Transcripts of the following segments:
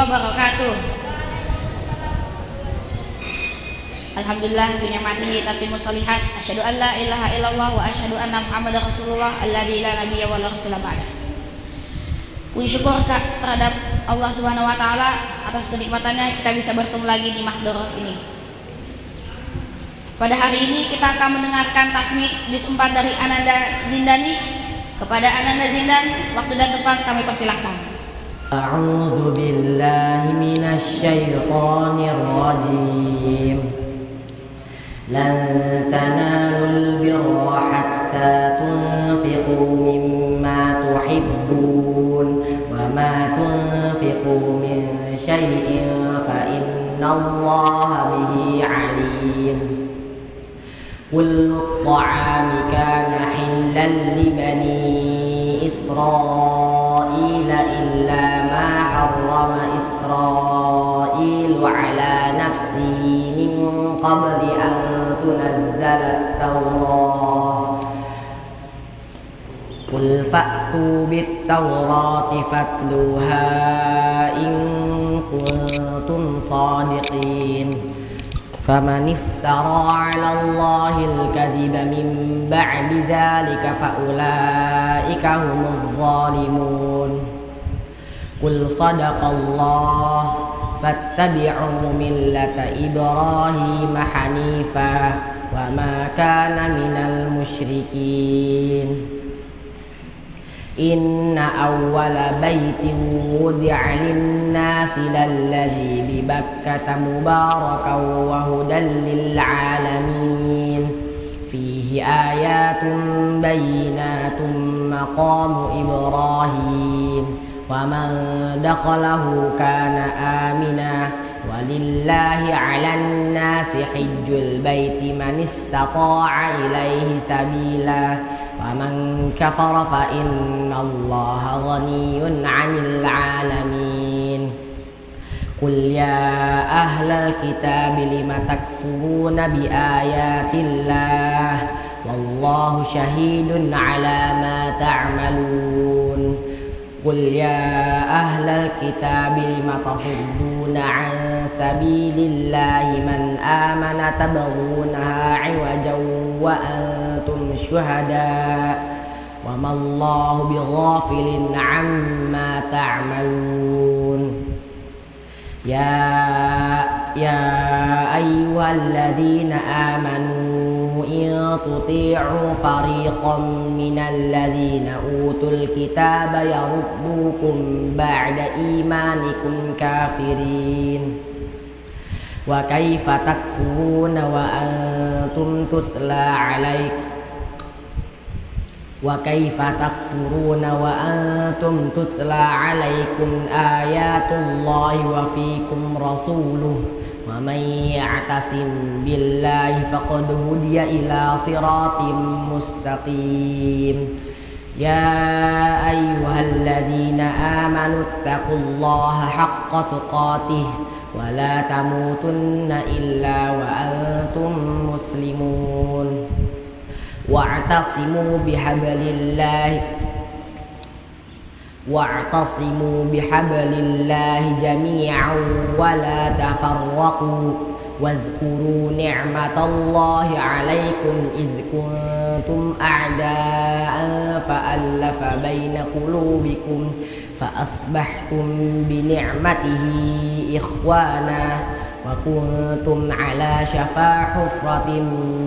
wabarakatuh. Alhamdulillah bi ni'matihi tatimmu shalihat. Asyhadu an la ilaha illallah wa asyhadu anna Muhammadar Rasulullah alladzi la nabiyya wa la rasula ba'da. Puji syukur terhadap Allah Subhanahu wa taala atas kenikmatannya kita bisa bertemu lagi di Mahdhar ini. Pada hari ini kita akan mendengarkan tasmi juz 4 dari Ananda Zindani. Kepada Ananda Zindan, waktu dan tempat kami persilahkan. A'udzu billahi minasy syaithanir rajim. Lan tanalul birra hatta tunfiqu mimma tuhibbun wa ma tunfiqu min syai'in fa innallaha bihi 'alim. Kullu at-ta'ami kana hillan li bani Israil illa ma harrama Israilu ala nafsihi min qabli an tunazzala at-Tawrah. Qul fa'tu bit-Tawrati fatluha in kuntum shadiqin. فمن افترى على الله الكذب من بعد ذلك فأولئك هم الظالمون. قل صدق الله فاتبعوا ملة إبراهيم حنيفا وما كان من المشركين. إن أول بيت وضع للناس للذي ببكة مباركا وهدى للعالمين فيه آيات بينات مقام إبراهيم ومن دخله كان آمنا ولله على الناس حج البيت من استطاع إليه سبيلا ومن كفر فإن الله غني عن العالمين. قل يا أهل الكتاب لم تكفرون بآيات الله والله شهيد على ما تعملون. قل يا أهل الكتاب لم تصدون عن سبيل الله من آمن تبغونها عوجا وأنتم شهداء وما الله بغافل عما تعملون. يا أيها الذين آمنوا إن تطيعوا فريقا من الذين أوتوا الكتاب يردوكم بعد إيمانكم كافرين. وكيف تكفرون وأنتم تتلى عليكم آيات الله وفيكم رسوله ومن يعتصم بالله فقد هدي إلى صراط مستقيم. يا أيها الذين آمنوا اتقوا الله حق تقاته ولا تموتن إلا وأنتم مسلمون. واعتصموا بحبل الله جميعا ولا تفرقوا واذكروا نعمة الله عليكم إذ كنتم أعداء فألف بين قلوبكم فأصبحتم بنعمته إخوانا وكنتم على شفا حفرة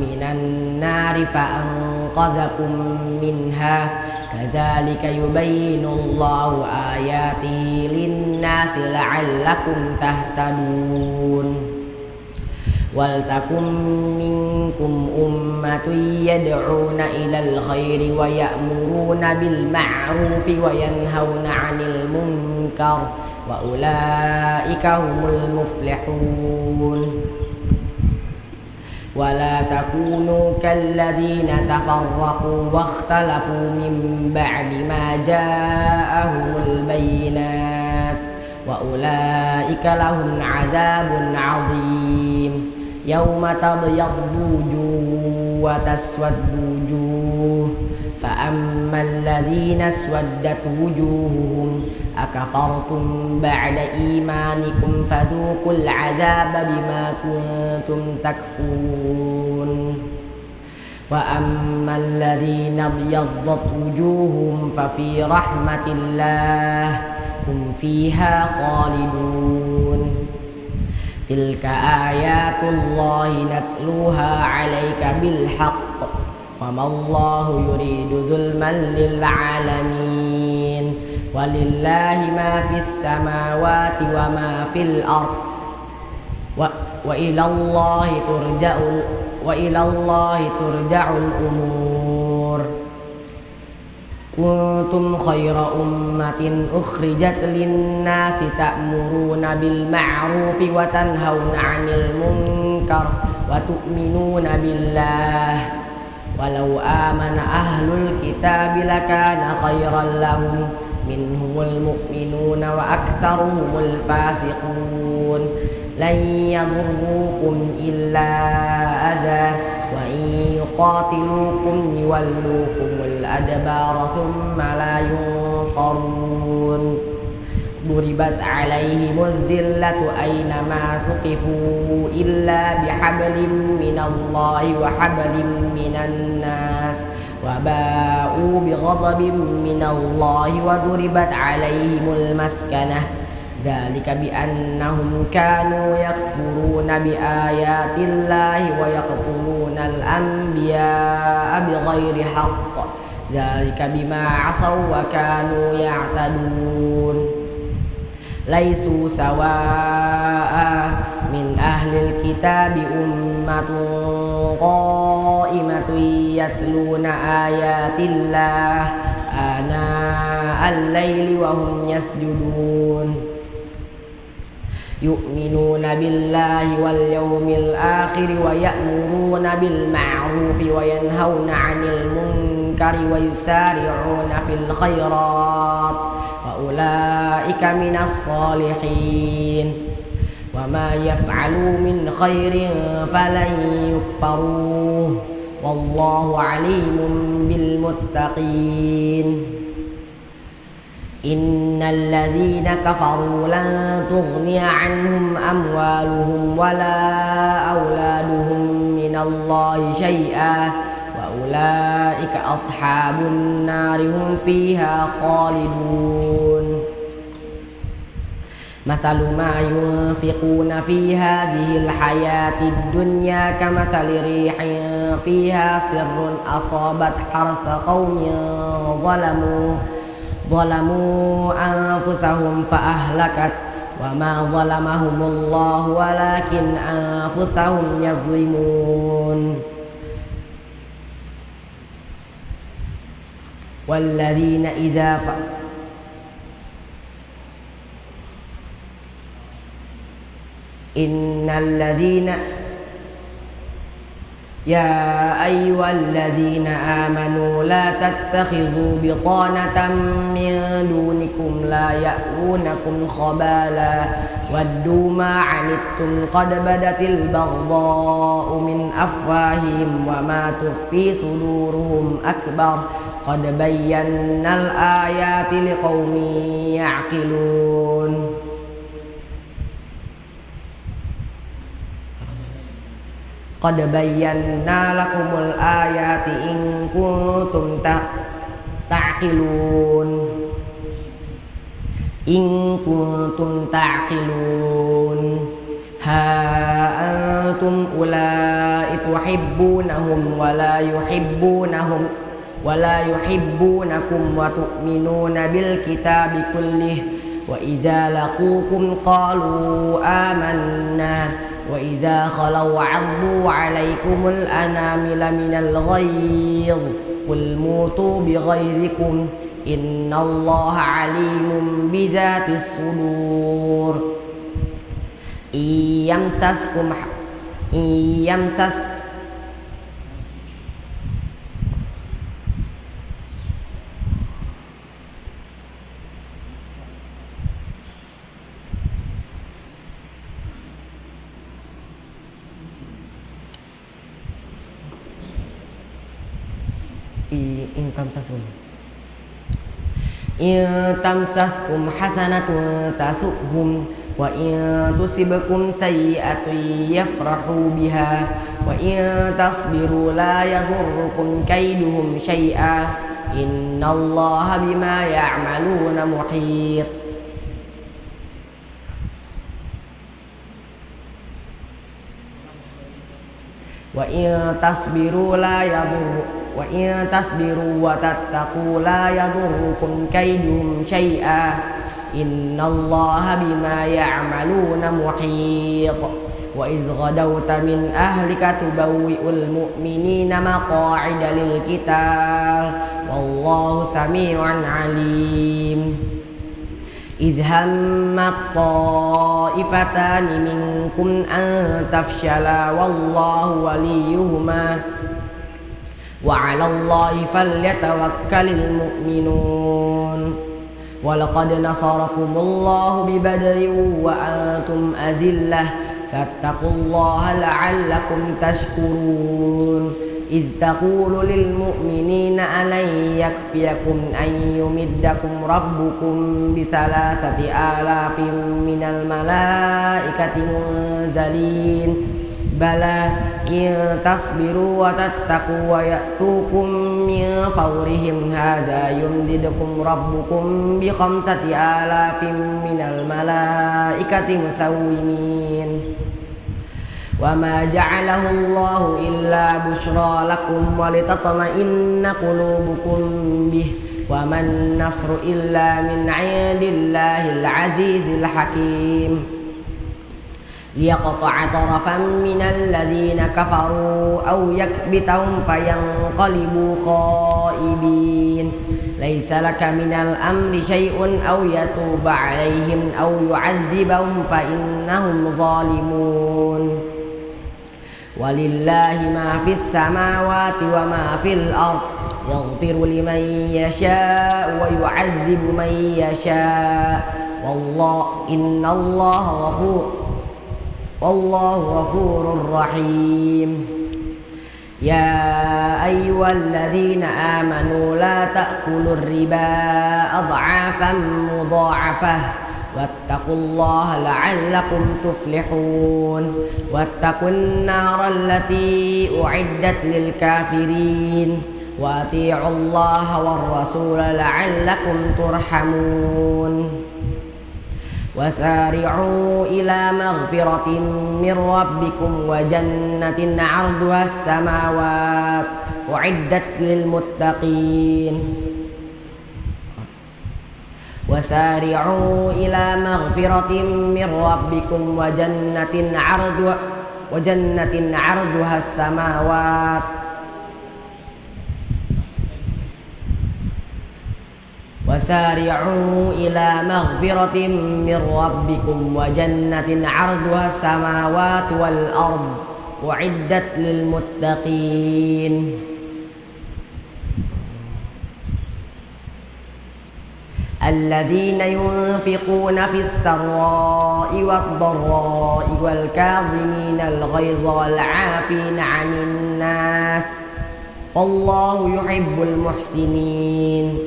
من النار فأنقذكم منها كذلك يبين الله آياته للناس لعلكم تهتدون. ولتكن منكم أمة يدعون إلى الخير ويأمرون بالمعروف وينهون عن المنكر وأولئك هم المفلحون. ولا تكونوا كالذين تفرقوا واختلفوا من بعد ما جاءهم البينات وأولئك لهم عذاب عظيم. يوم تبيض وجوه وتسود وجوه فأما الذين اسودت وجوههم أكفرتم بعد إيمانكم فذوقوا العذاب بما كنتم تكفرون وأما الذين ابيضت وجوههم ففي رحمة الله هم فيها خالدون تلك آيات الله نتلوها عليك بالحق وما الله يريد ظلما للعالمين ولله ما في السماوات وما في الأرض وإلى الله ترجع الأمور كنتم خير أمة أخرجت للناس تأمرون بالمعروف وتنهون عن المنكر وتؤمنون بالله ولو آمن أهل الكتاب لكان خيرا لهم منهم المؤمنون وأكثرهم الفاسقون لن يضروكم إلا أذى وإن يقاتلوكم يولوكم الأدبار ثم لا ينصرون ضربت عليهم الذلة أينما ثقفوا إلا بحبل من الله وحبل من الناس وباءوا بغضب من الله وضربت عليهم المسكنة ذلك بأنهم كانوا يكفرون بآيات الله ويقتلون الأنبياء بغير حق ذلك بما عصوا وكانوا يعتدون ليسوا سواء من أهل الكتاب أمة قائمة يتلون آيات الله آناء الليل وهم يسجدون يؤمنون بالله واليوم الآخر ويأمرون بالمعروف وينهون عن المنكر ويسارعون في الخيرات وأولئك من الصالحين وما يفعلوا من خير فلن يكفروه والله عليم بالمتقين إن الذين كفروا لن تغني عنهم أموالهم ولا أولادهم من الله شيئا وأولئك أصحاب النار هم فيها خالدون مثل ما ينفقون في هذه الحياة الدنيا كمثل ريح فيها سر أصابت حرث قوم ظلموا أنفسهم فأهلكت وما ظلمهم الله ولكن أنفسهم يظلمون والذين إذا إن الذين يا أيها الذين آمنوا لا تتخذوا بطانة من دونكم لا يألونكم خبالا ودوا ما عنتم قد بدت البغضاء من أفواههم وما تخفي صدورهم أكبر قد بينا الآيات لقوم يعقلون قد بينا لكم الآيات إن كنتم تعقلون إن كنتم تعقلون ها أنتم أولئك تحبونهم ولا يحبونكم وتؤمنون بالكتاب كله وإذا لقوكم قالوا آمنا وإذا خلوا عضوا عليكم الأنامل من الغيظ قل موتوا بغيظكم إن الله عليم بذات الصدور إن يمسسكم in tamsaskum hasanatun tasuhum wa in tusibkum sayyi'atun yafrahu biha wa in tasbiru la yadurrukum kaiduhum syai'a innallaha bima ya'maluna muhit. Wa in tasbiru wa tattaqu la yadurrukum kaiduhum syai'a innallaha bima ya'maluna muhit. Wa idh ghadawta min ahlika tubawwi'ul mu'minina maqa'ida lil qital wallahu sami'un 'alim. إذ همت طائفتان منكم أن تفشلا والله وليهما وعلى الله فليتوكل المؤمنون. ولقد نصركم الله ببدر وأنتم أذلة فاتقوا الله لعلكم تشكرون. إذ تقول للمؤمنين ألن يكفيكم أن يمدكم ربكم ب3,000 من الملائكة منزلين بلى إن تصبروا وتتقوا ويأتوكم من فورهم هذا يمددكم ربكم ب5,000 من الملائكة مسومين. وما جعله الله إلا بشرى لكم ولتطمئن قلوبكم به وما النصر إلا من عند الله العزيز الحكيم. ليقطع طرفا من الذين كفروا أو يكبتهم فينقلبوا خائبين. ليس لك من الأمر شيء أو يتوب عليهم أو يعذبهم فإنهم ظالمون. ولله ما في السماوات وما في الأرض يغفر لمن يشاء ويعذب من يشاء والله غفور رحيم. يا أيها الذين آمنوا لا تأكلوا الربا أضعافا مضاعفة واتقوا الله لعلكم تفلحون. واتقوا النار التي أعدت للكافرين وأطيعوا الله والرسول لعلكم ترحمون. وسارعوا إلى مغفرة من ربكم وجنة عرضها السماوات أعدت للمتقين. وسارعوا إلى مغفرة من ربكم وجنة عرضها السماوات وسارعوا إلى مغفرة من ربكم وجنة عرضها السماوات والأرض أعدت للمتقين. الذين ينفقون في السراء والضراء والكاظمين الغيظ والعافين عن الناس والله يحب المحسنين.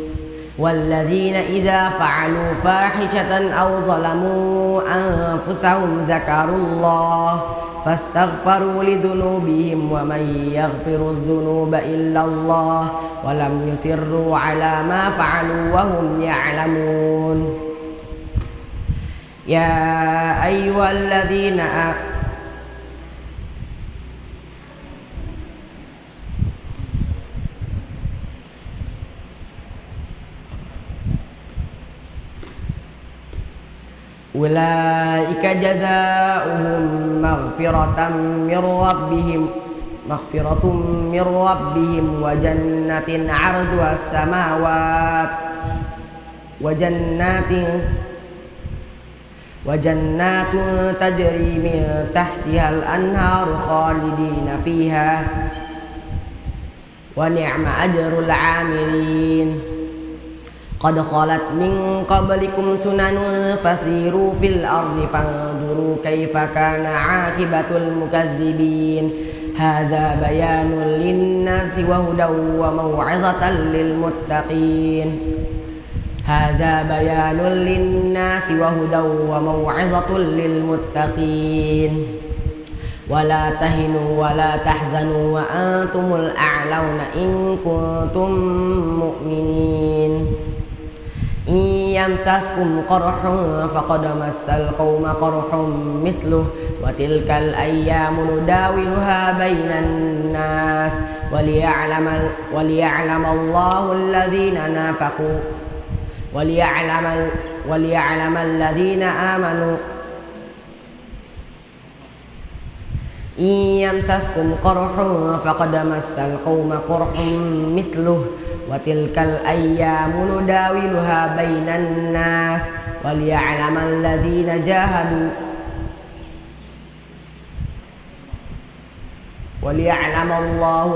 والذين إذا فعلوا فاحشة أو ظلموا أنفسهم ذكروا الله فاستغفروا لذنوبهم ومن يغفر الذنوب إلا الله ولم يصروا على ما فعلوا وهم يعلمون. يا أيها الذين أولئك جزاؤهم مغفرة من ربهم وجنة عرضها السماوات وجنات تجري من تحتها الأنهار خالدين فيها ونعم أجر العاملين. قد خلت من قبلكم سنن فسيروا في الأرض فانظروا كيف كان عاقبة المكذبين. هذا بيان للناس وهدى وموعظة للمتقين هذا بيان للناس وهدى وموعظة للمتقين ولا تهنوا ولا تحزنوا وأنتم الأعلون إن كنتم مؤمنين إن يمسسكم قرح فقد مس القوم قرح مثله وتلك الأيام نداولها بين الناس وليعلم الله الذين نافقوا وليعلم الذين آمنوا إن يمسسكم قرح فقد مس القوم قرح مثله وتلك الأيام نداولها بين الناس وليعلم الذين جاهدوا وليعلم الله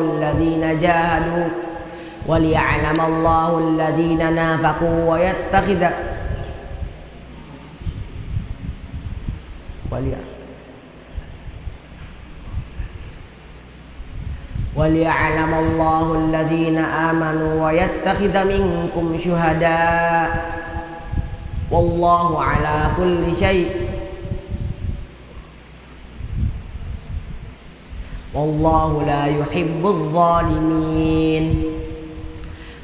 الذين نافقوا وليعلم الله الذين آمنوا ويتخذ منكم شهداء والله على كل شيء والله لا يحب الظالمين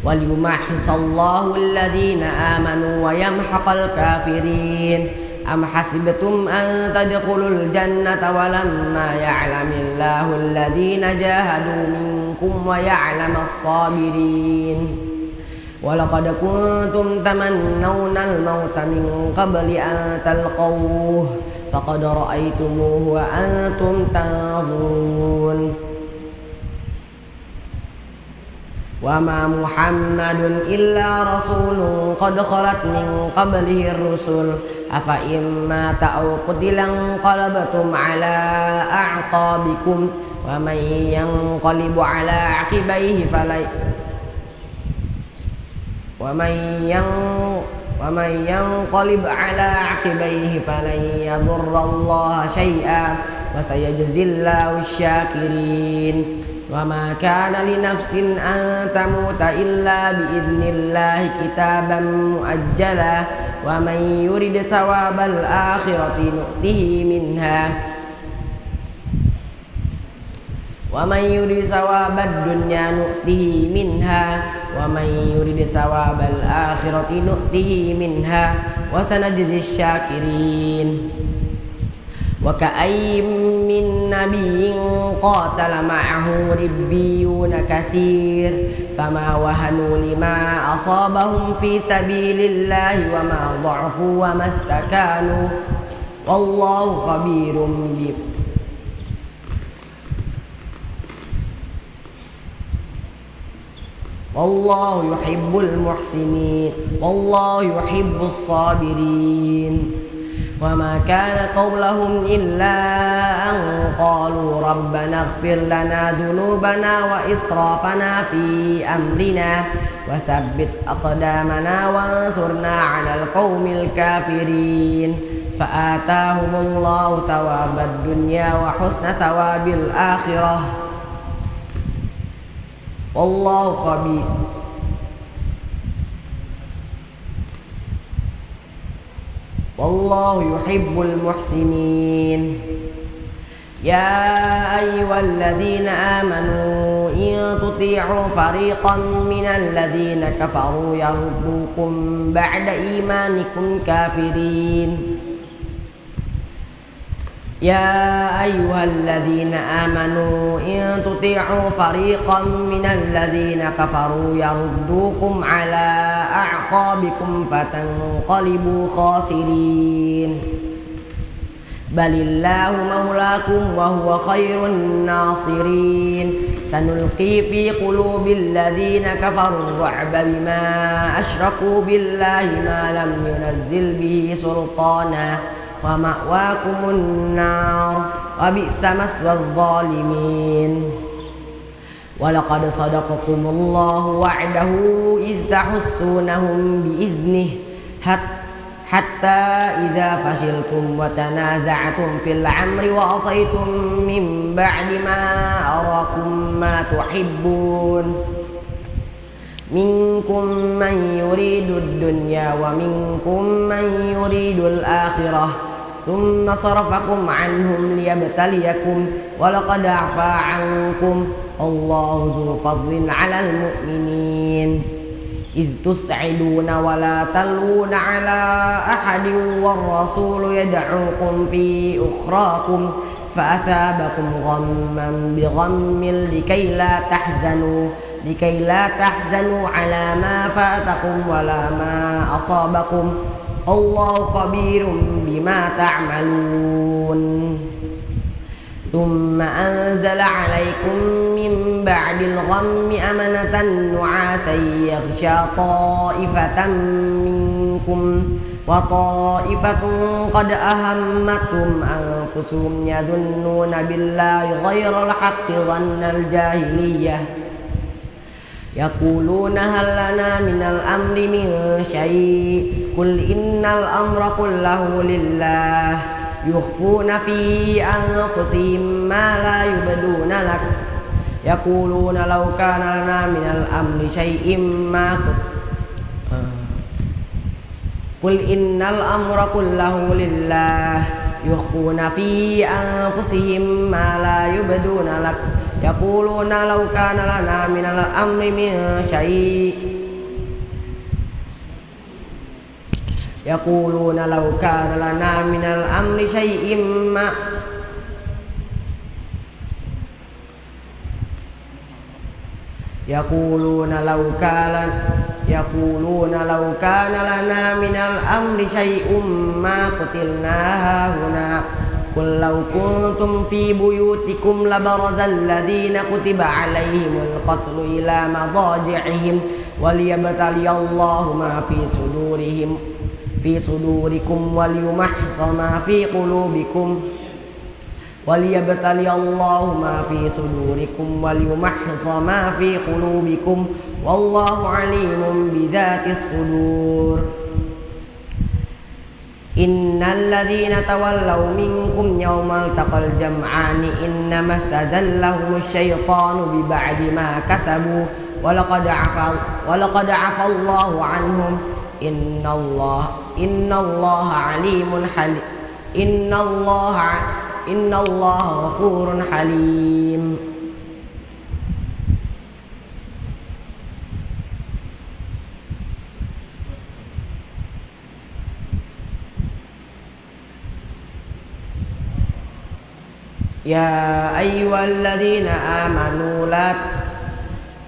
وليمحص الله الذين آمنوا ويمحق الكافرين أم حسبتم أن تدخلوا الجنة ولما يعلم الله الذين جاهدوا منكم ويعلم الصابرين ولقد كنتم تمنون الموت من قبل أن تلقوه فقد رأيتموه وأنتم تنظرون وما محمد إلا رسول قد خلت من قبله الرسل أفإن مات أو قتل انقلبتم على أعقابكم ومن ينقلب على عقبيه فلن يضر الله شيئا وسيجزي الله الشاكرين وما كان لنفس أن تموت إلا بإذن الله كتابا مؤجلا ومن يرد ثواب الآخرة نؤته منها ومن يرد ثواب الدنيا نؤته منها ومن يرد ثواب الآخرة نؤته منها وسنجزي الشاكرين وكأي من نبي قاتل معه ربيون كثير فما وهنوا لما أصابهم في سبيل الله وما ضعفوا وما استكانوا والله خبير والله يحب المحسنين والله يحب الصابرين وما كان قولهم إلا أن قالوا ربنا اغفر لنا ذنوبنا وإسرافنا في أمرنا وثبت أقدامنا وانصرنا على القوم الكافرين فآتاهم الله ثواب الدنيا وحسن ثواب الآخرة والله خبير والله يحب المحسنين يا أيها الذين آمنوا إن تطيعوا فريقا من الذين كفروا يردوكم بعد إيمانكم كافرين يا أيها الذين آمنوا إن تطيعوا فريقا من الذين كفروا يردوكم على أعقابكم فتنقلبوا خاسرين بل الله مولاكم وهو خير الناصرين سنلقي في قلوب الذين كفروا الرعب بما أشركوا بالله ما لم ينزل به سلطانا ومأواكم النار وبئس مثوى الظالمين ولقد صدقكم الله وعده إذ تحسونهم بإذنه حتى إذا فشلتم وتنازعتم في الأمر وعصيتم من بعد ما أراكم ما تحبون منكم من يريد الدنيا ومنكم من يريد الآخرة ثم صرفكم عنهم ليبتليكم ولقد عفا عنكم الله ذو فضل على المؤمنين إذ تسعدون ولا تلوون على أحد والرسول يدعوكم في أخراكم فأثابكم غما بغم لكي لا تحزنوا على ما فاتكم ولا ما أصابكم الله خبير بما تعملون ثم أنزل عليكم من بعد الغم أمنة نعاسا يغشى طائفة منكم وطائفة قد أهمتهم أنفسهم يظنون بالله غير الحق ظن الجاهلية يقولون هل لنا من الأمر من شيء قل إن الأمر كله لله يخفون في أنفسهم ما لا يبدون لك يقولون لو كان لنا من الأمر شيء ما قل إن الأمر كله لله يخفون في أنفسهم ما لا يبدون لك يقولون لو كان لنا من الأمر من شيء يقولون لو كان لنا من الأمر شيء ما يقولون لو كان لنا من الأمر شيء ما قتلنا هاهنا قل لو كنتم في بيوتكم لبرز الذين كتب عليهم القتل إلى مضاجعهم وليبتلي الله ما في صدوركم وليمحص ما في قلوبكم وليبتلي الله ما في صدوركم وليمحص ما في قلوبكم والله عليم بذات الصدور إن الذين تولوا منكم يوم التقى الجمعان إنما استزلهم الشيطان ببعد ما كسبوا ولقد عفى الله عنهم إن الله عليم حليم إن الله غفور حليم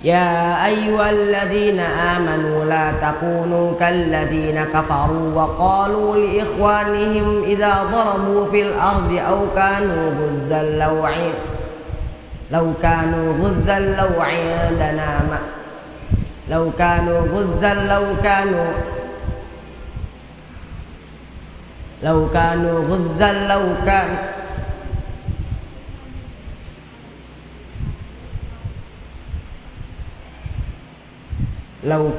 يا أيها الذين آمنوا لا تكونوا كالذين كفروا وقالوا لإخوانهم إذا ضربوا في الأرض أو كانوا غزا لو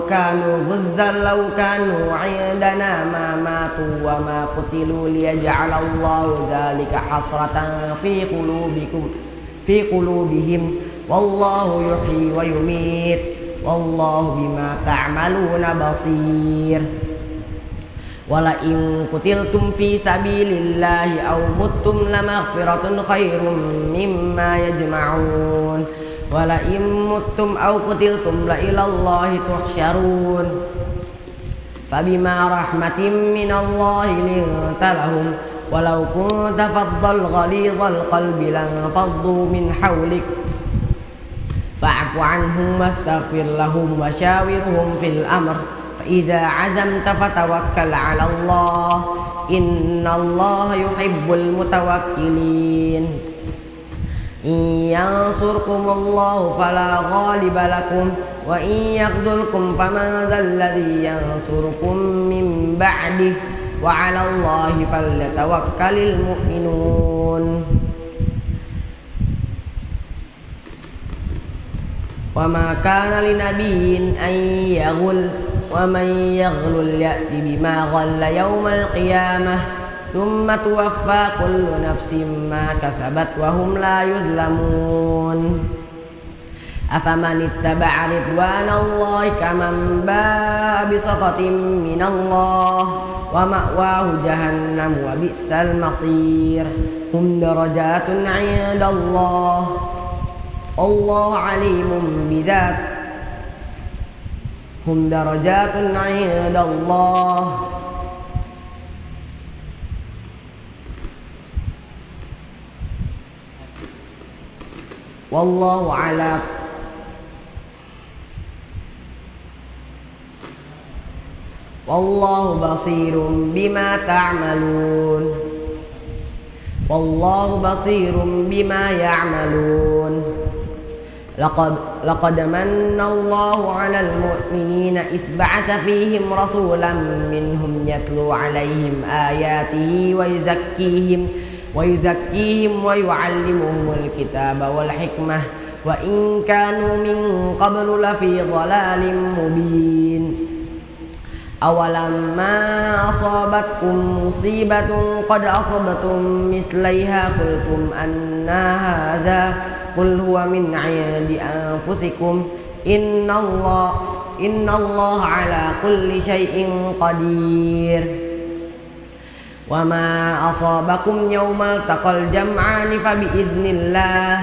كانوا غزا لو كانوا عندنا ما ماتوا وما قتلوا ليجعل الله ذلك حسرة في قلوبهم والله يحيي ويميت والله بما تعملون بصير ولئن قتلتم في سبيل الله أو متم لمغفرة خير مما يجمعون ولئن متم أو قتلتم لإلى الله تحشرون فبما رحمة من الله لنت لهم ولو كنت فظا غليظ القلب لانفضوا من حولك فاعف عنهم واستغفر لهم وشاورهم في الأمر فإذا عزمت فتوكل على الله إن الله يحب المتوكلين إن ينصركم الله فلا غالب لكم وإن يخذلكم فمن ذا الذي ينصركم من بعده وعلى الله فليتوكل المؤمنون وما كان لنبي أن ومن يغلل يأت بما غل يوم القيامة ثم توفى كل نفس ما كسبت وهم لا يظلمون أفمن اتبع رضوان الله كمن باء بسخط من الله ومأواه جهنم وبئس المصير هم درجات عند الله والله عليم بذات هم درجات عند الله والله بصير بما تعملون والله بصير بما يعملون لقد من الله على المؤمنين إذ بعث فيهم رسولا منهم يتلو عليهم آياته ويزكيهم ويعلمهم الكتاب والحكمة وإن كانوا من قبل لفي ضلال مبين أولما أصابتكم مصيبة قد أصبتم مثليها قلتم أن هذا قل هو من عند أنفسكم إن الله على كل شيء قدير وما أصابكم يوم التقى الجمعان فبإذن الله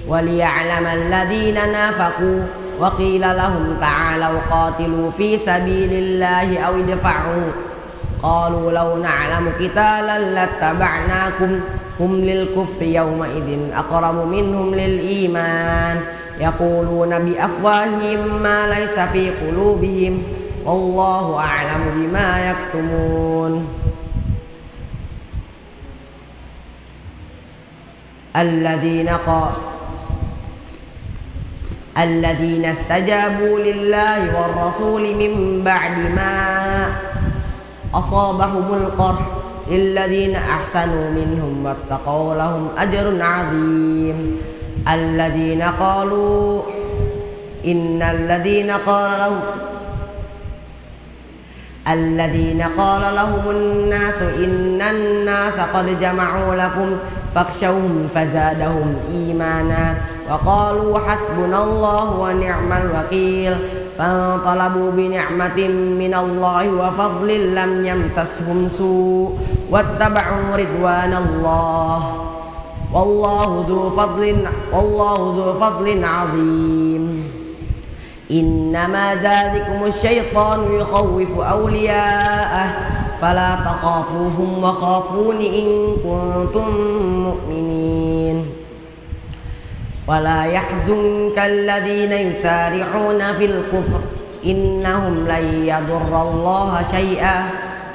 وليعلم الذين نافقوا وقيل لهم تعالوا قاتلوا في سبيل الله أو ادفعوا قالوا لو نعلم قتالا لاتبعناكم هم للكفر يومئذ أقرب منهم للإيمان يقولون بأفواههم ما ليس في قلوبهم والله أعلم بما يكتمون الذين استجابوا لله والرسول من بعد ما أصابهم القرح للذين أحسنوا منهم واتقوا لهم أجر عظيم الذين قال لهم الناس إن الناس قد جمعوا لكم فاخشوهم فزادهم إيمانا وقالوا حسبنا الله ونعم الوكيل فانقلبوا بنعمة من الله وفضل لم يمسسهم سوء واتبعوا رضوان الله والله ذو فضل عظيم إنما ذلكم الشيطان يخوف أولياءه فلا تخافوهم وخافون إن كنتم مؤمنين ولا يحزنك الذين يسارعون في الكفر إنهم لن يضر الله شيئا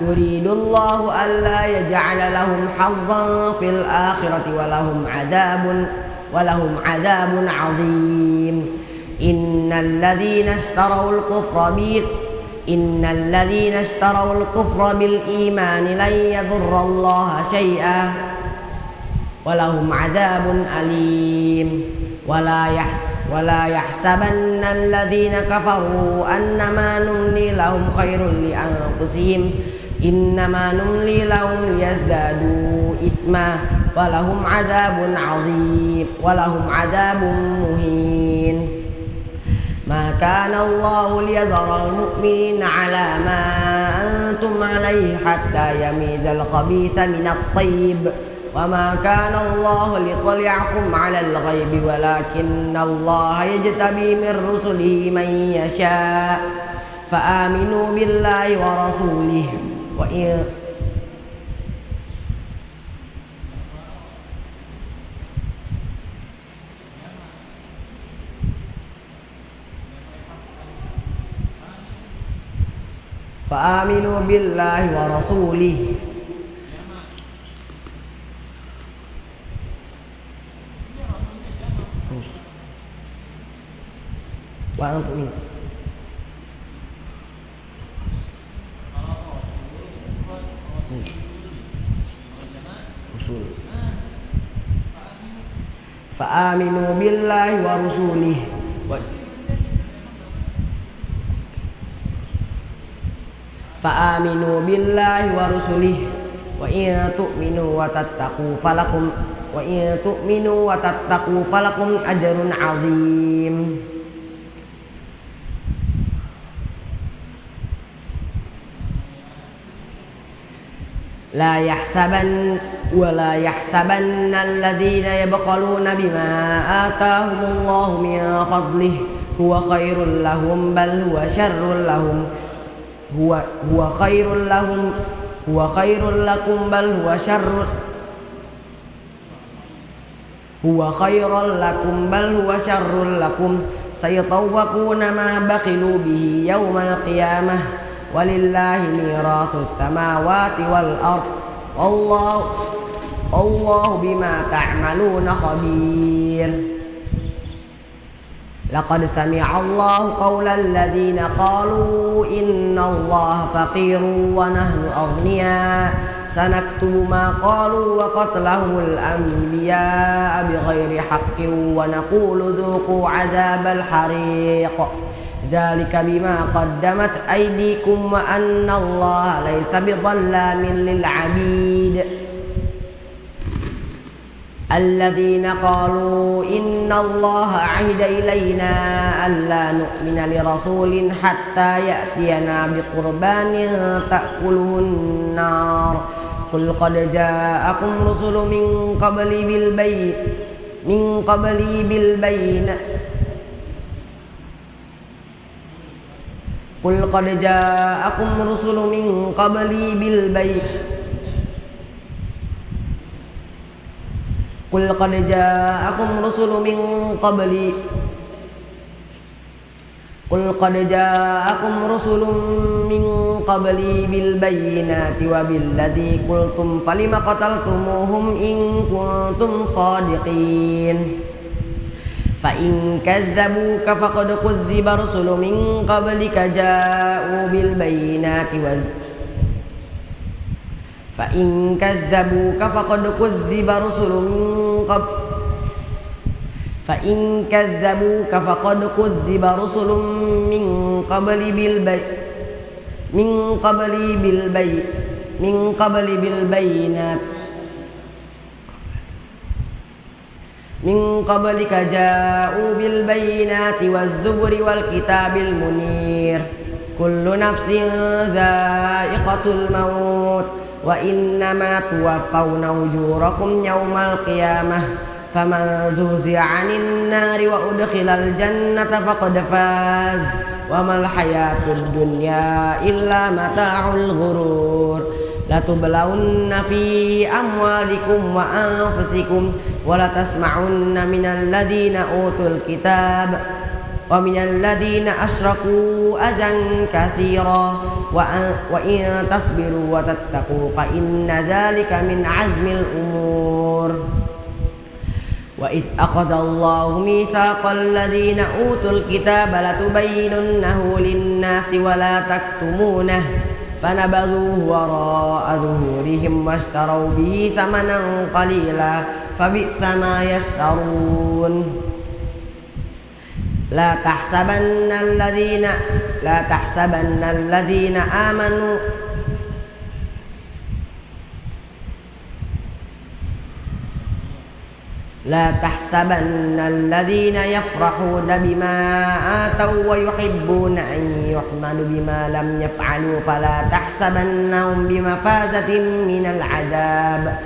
يريد الله ألا يجعل لهم حظا في الآخرة ولهم عذاب عظيم إن الذين اشتروا الكفر بالإيمان لن يضر الله شيئا ولهم عذاب أليم ولا يحسبن الذين كفروا أنما نملي لهم خير لأنفسهم إنما نملي لهم ليزدادوا إثما ولهم عذاب مهين ما كان الله ليذر المؤمنين على ما أنتم عليه حتى يميز الخبيث من الطيب وما كان الله ليطلعكم على الغيب ولكن الله يجتبي من رسله من يشاء فآمنوا بالله ورسوله فآمنوا بالله ورسوله وأنتم فآمنوا بالله ورسوله فآمنوا بالله ورسله وإن تؤمنوا وتتقوا فلكم أجر عظيم ولا يحسبن الذين يبخلون بما آتاهم الله من فضله هو خير لهم بل هو شر لهم هو خير لكم بل هو شر لكم سيطوقون ما بخلوا به يوم القيامة ولله ميراث السماوات والأرض والله بما تعملون خبير لقد سمع الله قول الذين قالوا إن الله فقير ونحن أغنياء سنكتب ما قالوا وقتلهم الأنبياء بغير حق ونقول ذوقوا عذاب الحريق ذلك بما قدمت أيديكم وأن الله ليس بظلام للعبيد الذين قالوا إن الله عهد إلينا ألا نؤمن لرسول حتى يأتينا بقربان تأكله النار قل قد جاءكم رسل من قبلي بالبينات قل قد جاءكم رسل من قبلي بالبينات وبالذي قلتم فلم قتلتموهم إن كنتم صادقين فإن كذبوك فقد كذب رسل من قبلك جاءوا بالبينات من قبلك جاءوا بالبينات والزبر والكتاب المنير كل نفس ذائقة الموت وإنما توفون أجوركم يوم القيامة فمن زحزح عن النار وأدخل الجنة فقد فاز وما الحياة الدنيا إلا متاع الغرور لتبلون في أموالكم وأنفسكم ولتسمعن من الذين أوتوا الكتاب ومن الذين أشركوا أذى كثيرا وإن تصبروا وتتقوا فإن ذلك من عزم الأمور وإذ أخذ الله ميثاق الذين أوتوا الكتاب لتبيننه للناس ولا تكتمونه فنبذوه وراء ظهورهم واشتروا به ثمنا قليلا فبئس ما يشترون لا تحسبن الذين يفرحون بما آتوا ويحبون أن يحمدوا بما لم يفعلوا فلا تحسبنهم بمفازة من العذاب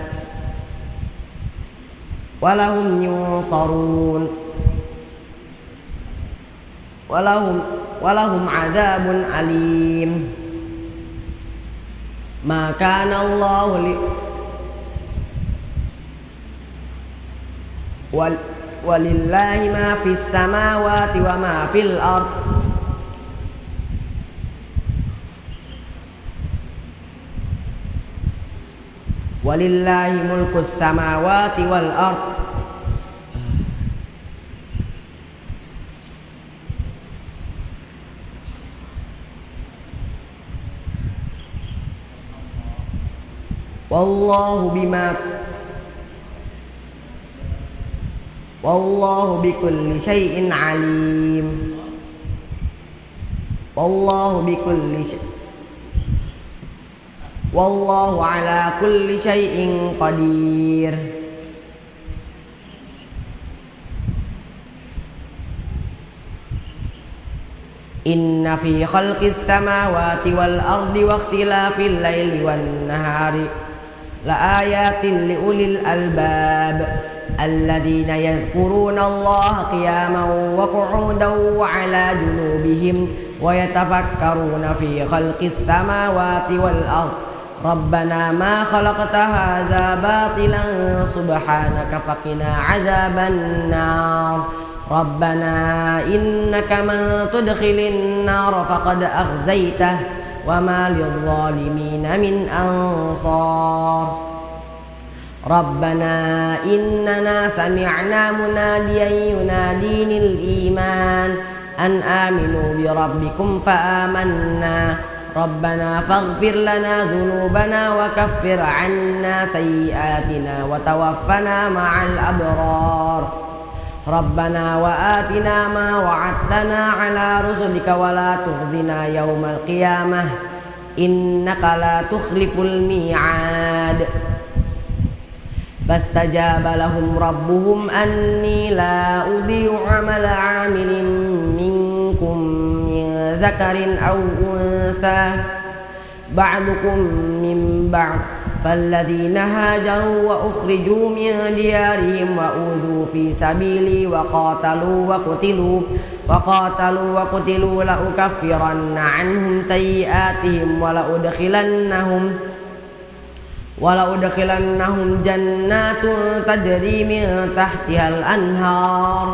ولهم ينصرون ولهم عذاب أليم ما كان الله ولله ما في السماوات وما في الأرض ولله ملك السماوات والأرض والله بكل شيء عليم والله بكل شيء wallahu ala kulli syai'in qadir. Inna fi khalqis samawati wal ardi wa ikhtilafil laili wan nahari la ayatin li ulil albab alladzina yadhkuruna Allaha qiyaman wa qu'udan wa 'ala junubihim wa yatafakkaruna fi khalqis samawati wal ardi rabbana ma khalaqta hadza batilan subhanaka faqina 'adzaban nar. Rabbana innaka man tudkhilin nar faqad akhzaytah wa ma lidh-dhalimina min ansar. Rabbana innana sami'na munadiyan yunadi lil iman an aminu bi rabbikum fa amanna. Rabbana faghfir lana dhunubana wa kaffir 'anna sayyi'atina wa tawaffana ma'al abrar. Rabbana wa atina ma wa'adtana ala rusulika wa la tukhzina yawmal qiyamah innaka la tukhliful mi'ad. Fastajaba lahum rabbuhum anni la udhi'u 'amala 'amilin minkum min dhakarin aw untha ba'dukum min ba'd فالذين هاجروا وأخرجوا من ديارهم وأوذوا في سبيلي وقاتلوا وقتلوا لأكفرن عنهم سيئاتهم ولأدخلنهم جنات تجري من تحتها الأنهار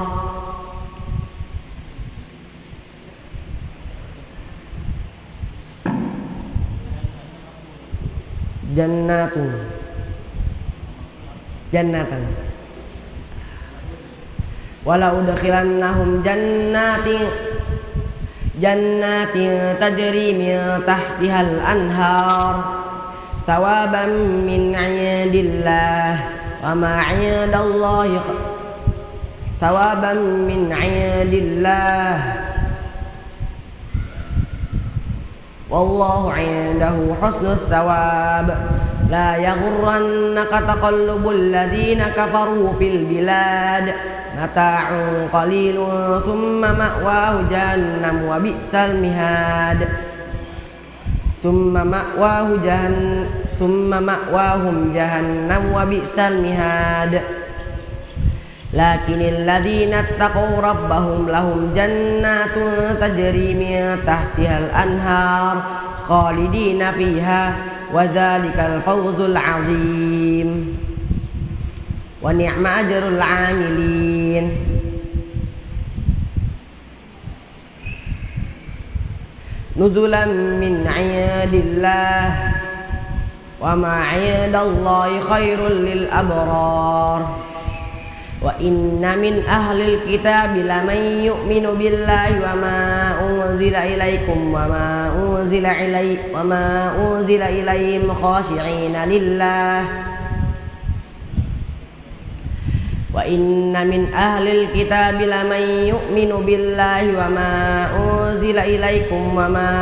jannatan wala udkhilannahum jannatin tajri min tahtihal anhar thawaban min 'indillah wa ma 'indallahi thawaban min 'indillah wallahu 'indahu husnul thawab. La yaghurrannaka taqallubul ladzina kafaru fil bilad mata'un qalilun thumma ma'wahu jahannam wa bi'sal mihad. Thumma ma'wahum jahannam wa bi'sal mihad. Lakinil ladzina ittaqaw rabbahum lahum jannatun tajri min tahtihal anhar khalidina fiha wa dzalikal fawzul 'adzim. Wa ni'ma ajrul 'amilin. Nuzulan min 'indillah wa ma 'indallahi khairul lil abrar. Wa inna min ahlil kitabi laman yu'minu billahi wa ma unzila ilaikum wa ma unzila ilaihim khashi'ina lillah. Wa inna min ahlil kitabi laman yu'minu billahi wa ma unzila ilaikum wa ma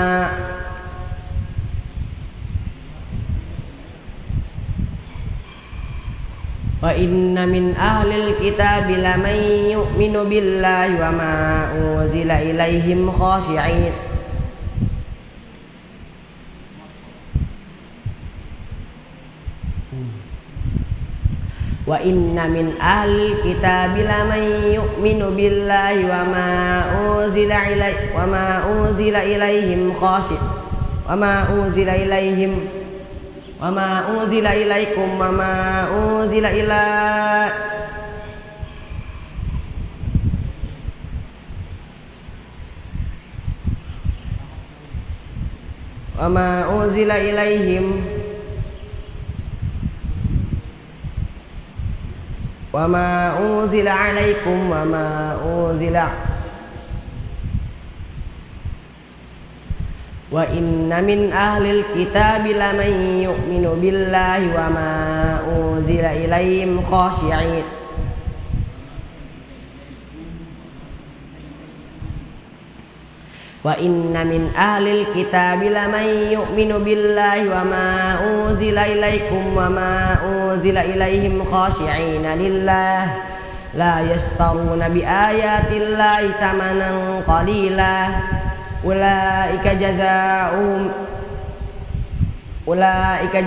Wa inna min ahlil kitabi laman yu'minu billahi wa ma unzila ilaihim khashi'in. Wa inna min ahlil kitabi laman yu'minu billahi wa ma unzila ilaihim khashi'in. Wa ma unzila ilaihim wa ma unzila ilaikum wa ma unzila ilaihim wa ma unzila alaikum wa ma unzila. Wa inna min ahlil kitabi laman yu'minu billahi wa ma unzila ilaihim khashi'in. Wa inna min ahlil kitabi laman yu'minu billahi wa ma unzila ilaikum wa ma unzila ilaihim khashi'ina lillah la yashtaruna bi ayatillahi thamanan qalila ulaika jazaohum ulaika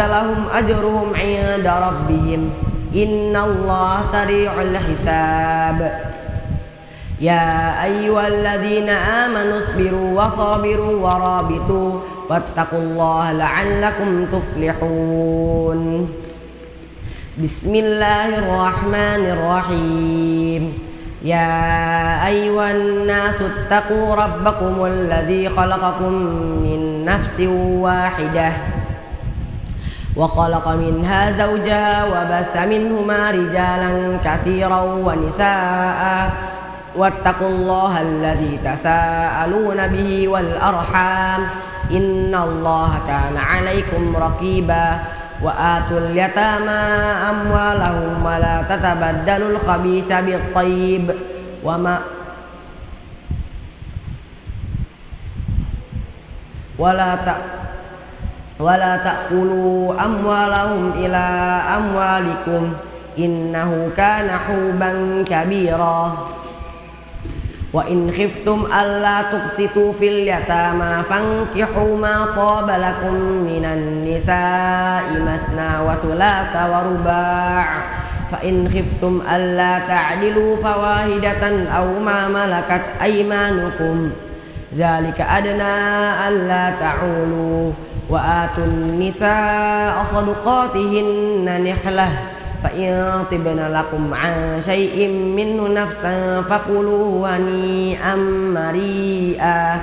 lahum ajruhum 'inda rabbihim innallaha sari'ul hisab. Ya ayyuhalladzina amanu isbiru wa sabiru wa rabitu wattaqullaha la'allakum tuflihun. Bismillahirrahmanirrahim. Ya ayyuhan nasu ittaqu rabbakumul ladzi khalaqakum min nafsin wahidah wa khalaqa minha zawjaha wa batha minhuma rijalan katsiran wa nisaa'a wattaqullaha alladzi tasaaluna bihi wal arham innallaha kana 'alaikum raqiba. Wa atul yatama amwalahum wa la tatabaddalul khabitha bit thayyib wala ta'kulu amwalahum ila amwalikum innahu kana huban kabira. Wa in khiftum alla tuqsitu fil yatama fankihu ma taba lakum minan nisa'i mathna wa thulatha wa ruba'. Fa in khiftum alla ta'dilu fawahidatan aw ma malakat aymanukum dzalika adna alla ta'ulu. Wa atun nisa'a sadaqatihinna nihlah fa in tibna lakum 'an syai'in minhu nafsan faquluhu hani'an mari'a.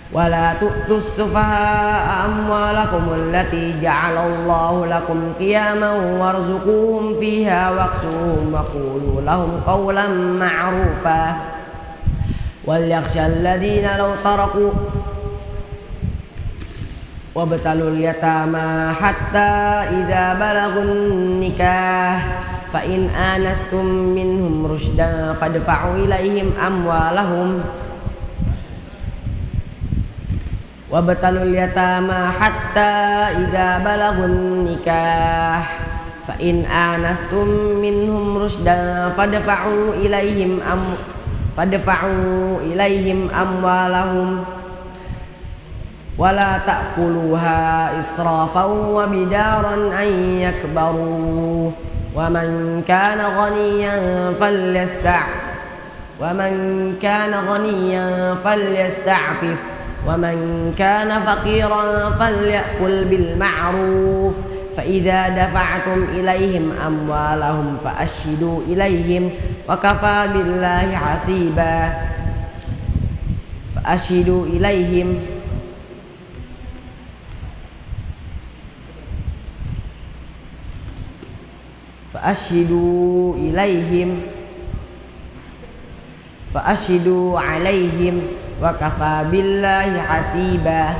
Wa la tu'tus sufaha'a amwalakum allati ja'alallahu lakum qiyaman warzuquhum fiha waqsuhum wa qulu lahum qawlan ma'rufa. Wal yakhshal ladzina law taraku wabtalul yatama hatta idza balagun nikah fa in anastum minhum rushdan fadfa'u ilaihim amwalahum wabtalul yatama hatta idza balagun nikah fa in anastum minhum rushdan fadfa'u ilaihim amwalahum wala ta'kuluha israfan wa bidaran an yakbaru. Wa man kana ghaniyan falyasta'fif wa man kana faqiran falyakul bil ma'ruf. Fa idza dafa'tum ilaihim amwalahum fa ashhidu ilaihim wa kafa billahi hasiba. Fa ashhidu ilaihim Fa'ashidu alaihim wa kafa billahi hasiba.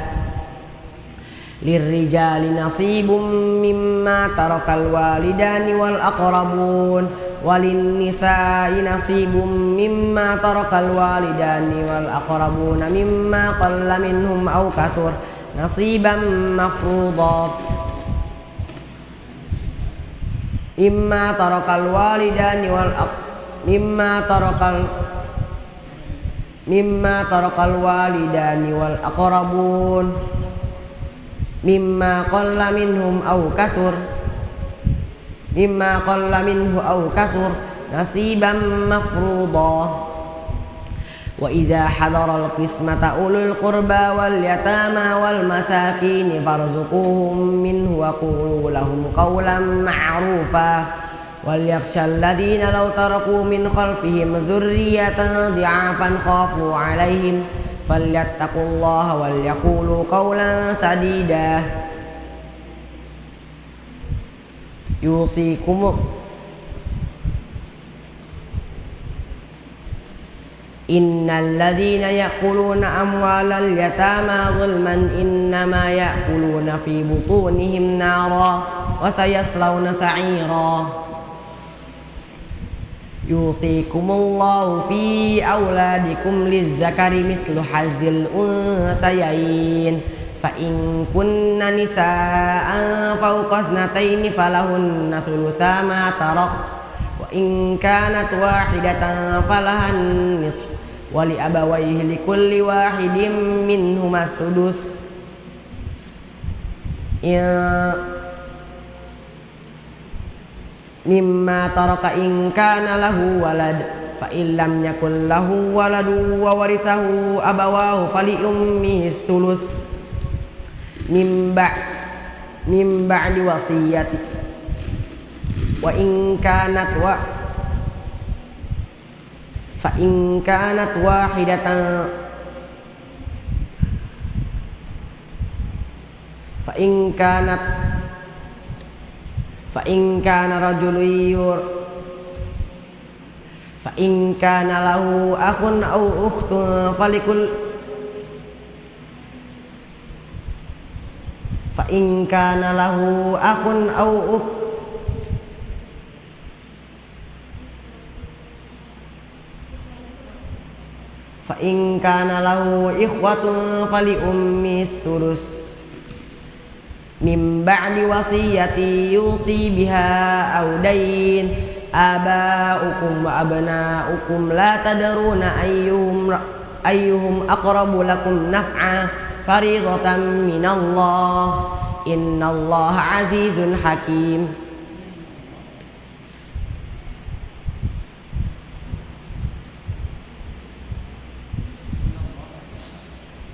Lirrijali nasibum mimma tarakal walidani wal aqrabun walin nisa'i nasibum mimma tarakal walidani wal aqrabun mimma qalla minhum aw kathur nasiban mafruḍa. Mimma tarakal walidani wal aqrabun mimma qalla minhu aw kathur nasiban mafruḍa. Wa idza hadaral qismata ulul qurba wal yatama wal masakin farzuquhum minhu wa qulu lahum qawlan ma'rufa. Wal yakhshal ladzina law taraku min khalfihim dzurriyyatan dhi'afan khafu 'alaihim falyattaqullaha wal yaqulu qawlan sadida. Innal ladzina ya'kuluna amwalal yatama zulman innama ya'kuluna fi butunihim nara wa sayaslawna sa'ira. Yusikumullahu fi auladikum lizzakari mithlu hadzil unthayain fa in kunna nisaa'an fawqa ithnataini falahunna thulutha ma tarak wa in kanat wahidatan falahan nisf wa li abawayhi likulli wahidin minhuma sudus mimma taraka in kana lahu walad fa in lam yakul lahu waladu wa warithahu abawahu fali ummihi thuluth min ba'di wasiyati wa in kanat fa in kanat wahidatan fa in kana rajulun fa in kana lahu akhun aw ukhtun fa in kana lahu akhun aw ukhtun fa in kana lahu ikhwatun fali ummi sulus min ba'di wasiyati yusi biha aw dayn aba'ukum wa abna'ukum la tadruna ayyuhum aqrabu lakum naf'a fariidatan minallah innallaha azizun hakim.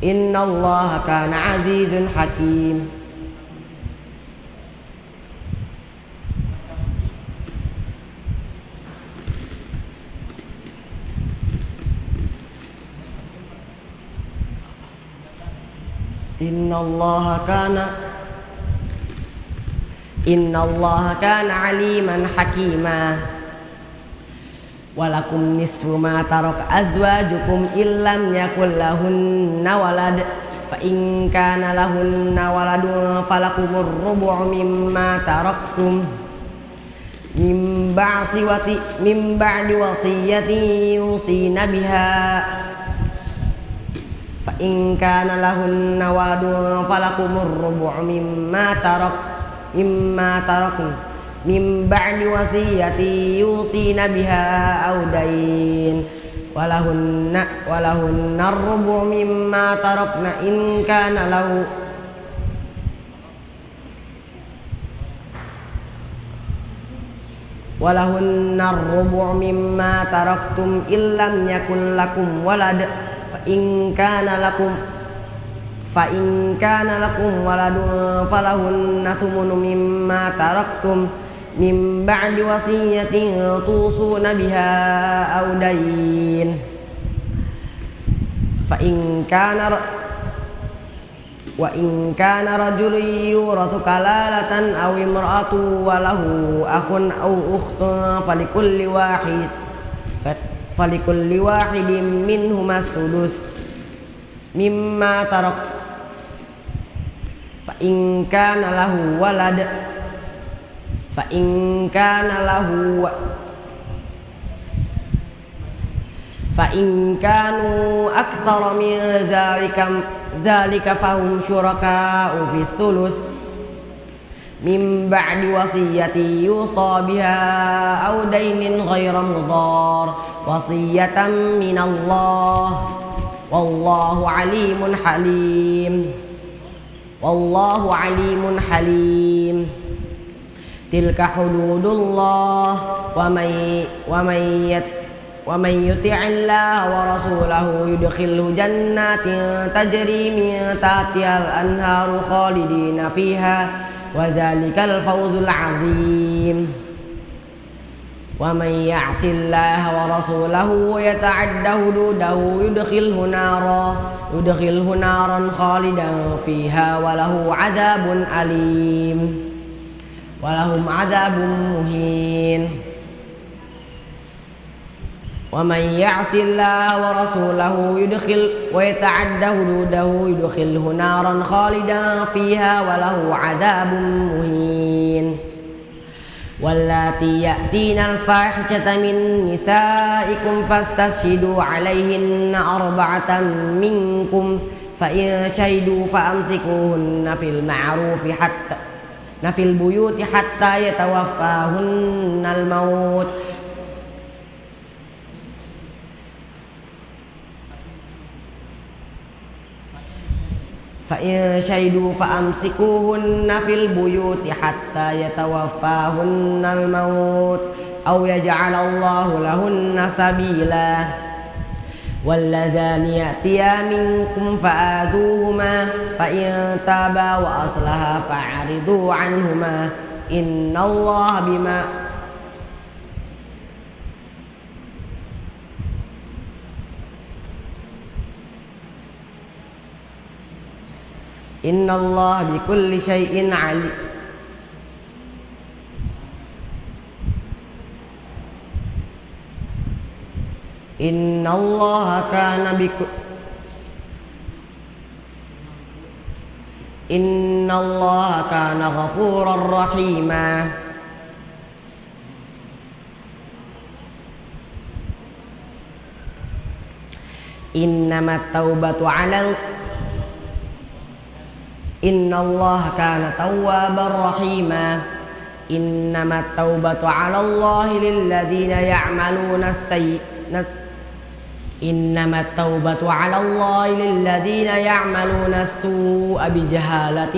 Innallaha kana azizun hakim. Innallaha kana aliman hakima. Walakum nisfu ma taraka azwajukum illam yakul lahunna walad fa in kana lahunna waladun falakumur rubu' mimma taraktum min ba'di wasiyatin yusina biha fa in kana lahunna waladun falakumur rubu' mimma taraktum min ba'di wasiyati yusina biha aw dayn walahunna ar-rubu' mimma tarakna in kana lahu walahunna ar-rubu' mimma taraktum illam yakun lakum walad fa in kana lakum waladun falahunna thumunu mimma taraktum min ba'di wasiyatin tusuna biha aw dayn fa in kana rajulun yurathu kalalatan aw imra'atun wa lahu akhun aw ukhtun falikulli wahidin minhuma sudus mimma tarak fa in kana lahu walad fa in kanu akthara min dhalika fahum syuraka'u fi thuluth min ba'di wasiyati yusa biha aw daynin ghayra mudar wasiyatan minallah wallahu alimun halim. Tilka hududullah wa man yuti'illaha wa rasulahu yudkhilhu jannatin tajri min tahtihal anharu khalidina fiha wa dzalikal fawzul 'azim. Wa man ya'sillaha wa rasulahu wa yata'adda hududahu yudkhilhu naran khalidan fiha wa lahu 'adzabun alim. Walahum adzabun muhin. ومن يعص الله ورسوله ويتعد حدوده يدخله نارا خالدا فيها وله عذاب مهين واللاتي يأتين الفاحشة من نسائكم فاستشهدوا عليهن 4 منكم فإن شهدوا فأمسكوهن في المعروف في البيوت حتى يتوفاهن الموت فإن شهدوا فأمسكوهن في البيوت حتى يتوفاهن الموت أو يجعل الله لهن سبيلا واللذان يأتيا منكم فآذوهما فإن تابا وأصلحا فأعرضوا عنهما إن الله بكل شيء عليم إن الله كان غفورا رحيما إن الله كان توابا رحيما إنما التوبة على الله للذين يعملون السوء بجهالة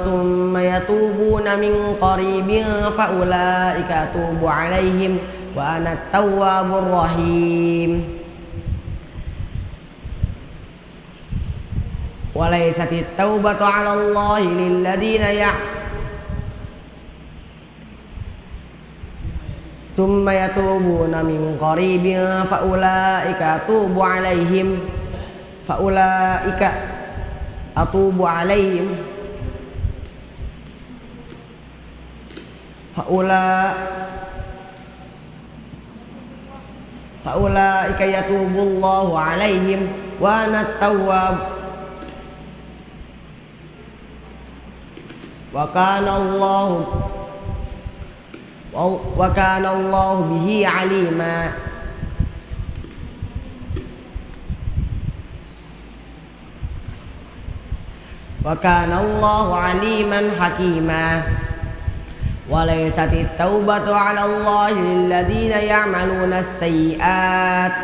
ثم يتوبون من قريب فأولئك أتوب عليهم وأنا التواب الرحيم وليست التوبة على الله للذين ثم يتوبون من قريب فأولئك أتوب عليهم فأولئك يتوب الله عليهم وأنا التواب وكان الله به عليما وكان الله عليما حكيما وليست التوبة على الله للذين يعملون السيئات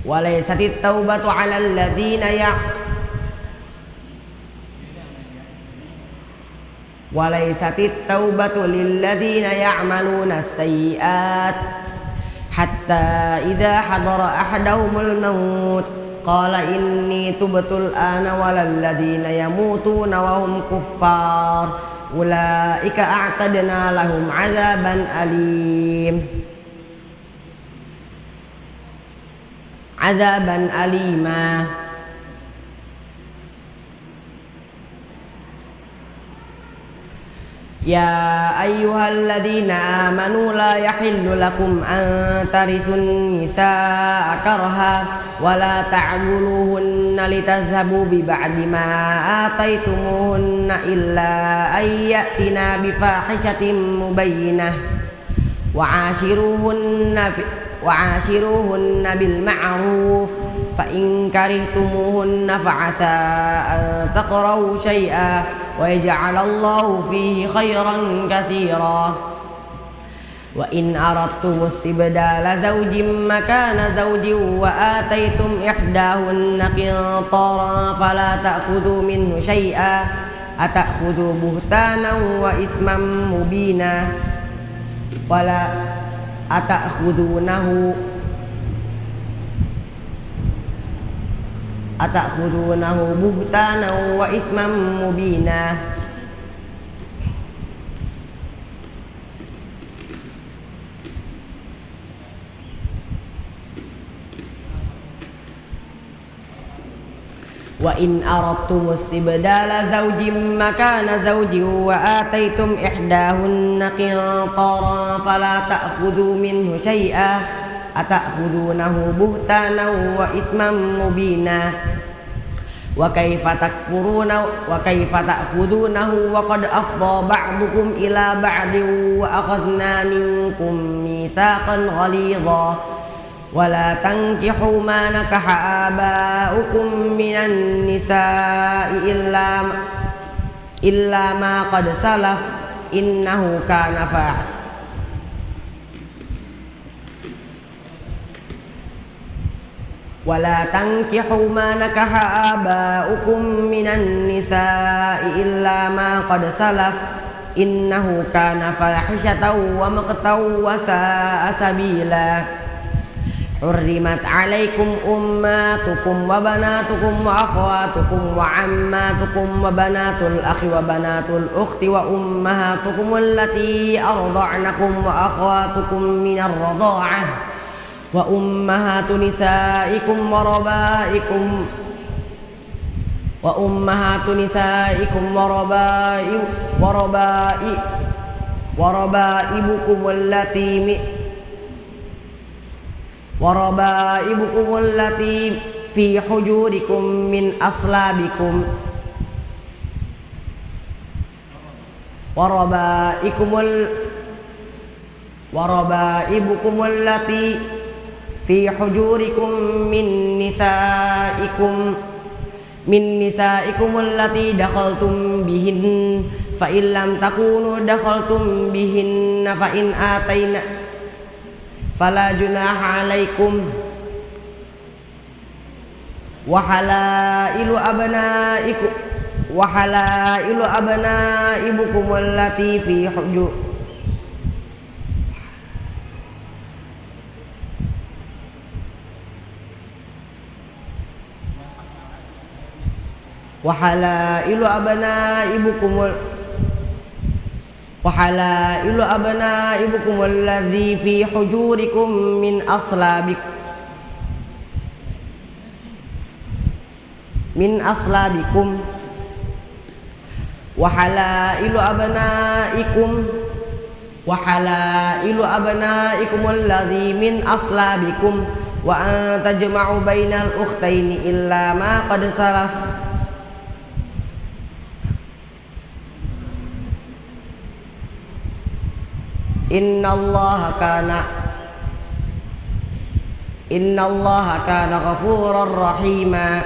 وليست التوبة على الذين وليست التوبة للذين يعملون السيئات حتى إذا حضر أحدهم الموت قال إني تبت الآن ولا الذين يموتون وهم كفار أولئك أعتدنا لهم عذابا أليما يا أيها الذين آمنوا لا يحل لكم أن ترثوا النساء كرها ولا تعضلوهن لتذهبوا ببعض ما آتيتموهن إلا أن يأتنا بفاحشة مبينة وعاشروهن بالمعروف فإن كرهتموهن فعسى أن تكرهوا شيئا ويجعل الله فيه خيرا كثيرا وإن أردتم استبدال زوج مكان زوج وآتيتم إحداهن قنطارا فلا تأخذوا منه شيئا أتأخذوا بهتانا وإثما مبينا ولا أتأخذونه بهتانا وإثما مبينا Wa in aradtum istibdala zawjin makana zawjin wa ataitum ihdahunna qintaran fala ta'khudhu minhu syai'an ata'khudhunahu buhtanan wa ithman mubina wa kaifa ta'khudhunahu wa qad afdha ba'dukum ila ba'din wa akhadna minkum mitsaqan ghalidha ولا تنكحوا ما نكح آباؤكم من النساء إلا ما قد سلف إنه كان فاحشة ولا تنكحوا ما نكح آباؤكم من النساء إلا ما قد سلف إنه كان فاحشة ومقتا وساء سبيلا حرمت عليكم أماتكم وبناتكم وأخواتكم وعماتكم وبنات الأخ وبنات الأخت وأمهاتكم التي أرضعنكم وأخواتكم من الرضاعة وأمهات نسائكم وربائبكم التي في حجوركم من أصلابكم وربائبكم التي في حجوركم من نسائكم التي دخلتم بهن فإن لم تكونوا دخلتم بهن فإن آتينا فلا جناح عليكم وحلائل أبنائكم التي في حجور وحلائل أبنائكم الذي في حجوركم من أصلابكم وحلائل أبنائكم الذي من أصلابكم وأن تجمعوا بين الأختين إلا ما قد سلف إن الله كان غفورا رحيما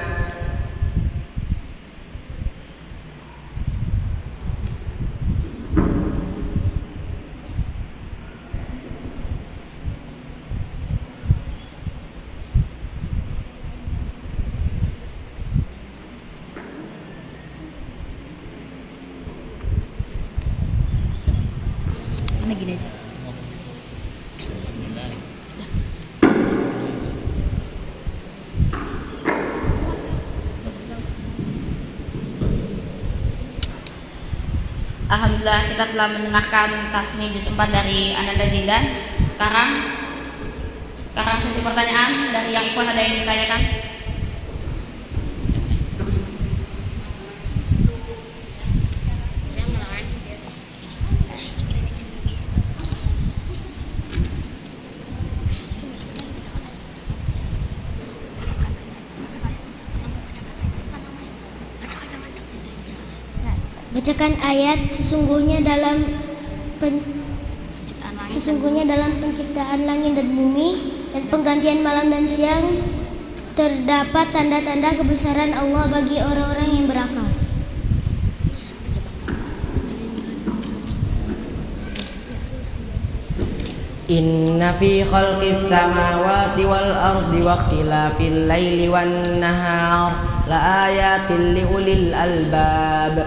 Ini gini aja. Alhamdulillah kita telah mendengarkan tasmi juz 4 dari Ananda Zindan. Sekarang sesi pertanyaan dari yang ikhwan, ada yang ditanyakan? Bacakan ayat sesungguhnya dalam penciptaan langit dan bumi dan penggantian malam dan siang terdapat tanda-tanda kebesaran Allah bagi orang-orang yang berakal. Inna fi khalqis samawati wal ardi wa ikhtilafil laili wan nahar la ayatin li ulil albab.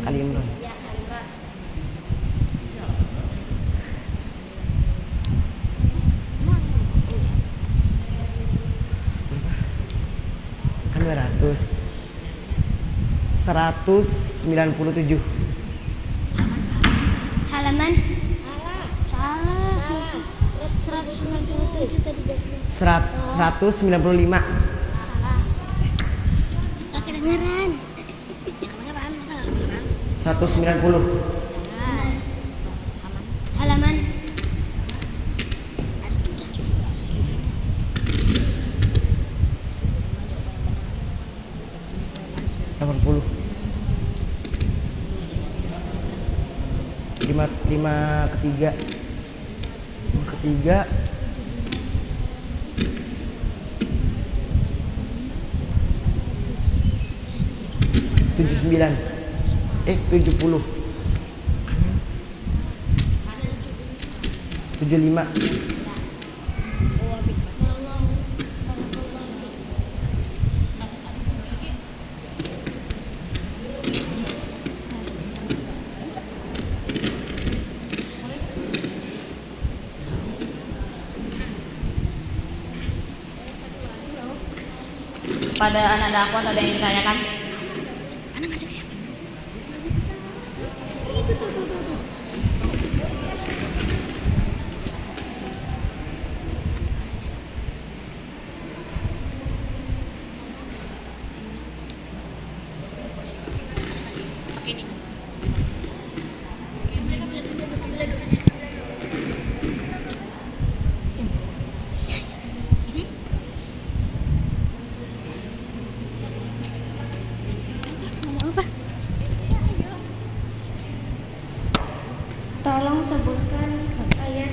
Ali Imran. Kan 197. 195. Tak kedengeran. 190. Halaman 80. 5 ketiga. 79. 70. 75. Pada Ananda Akhwat ada yang ditanyakan? Tolong sebutkan ayat.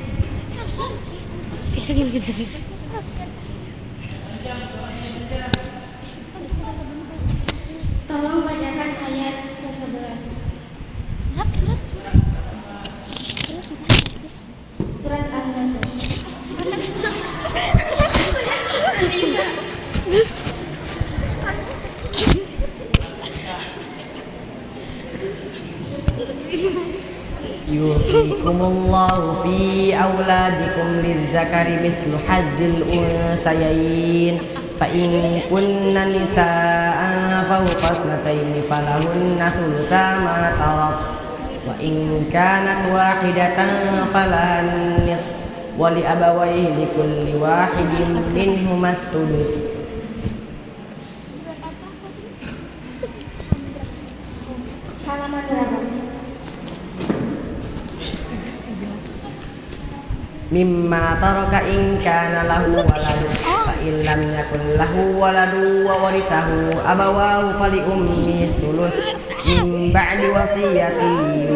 Tolong bacakan ayat ke-11. Surat An-Nasr. Yusikumullahu fi auladikum lidzakari mithlu haddil unthayain fa in kunna nisaan fawqa ithnataini falahunna thulutha ma tarak wa in kanat wahidatan falahan nisf wa li abawayhi likulli wahidin minhum as-sudus. Halaman berapa? Mimma taraka in kana lahu walad fa in lam yakul lahu waladu wa warithahu abawahu fali ummihi thuluth min ba'di wasiyatin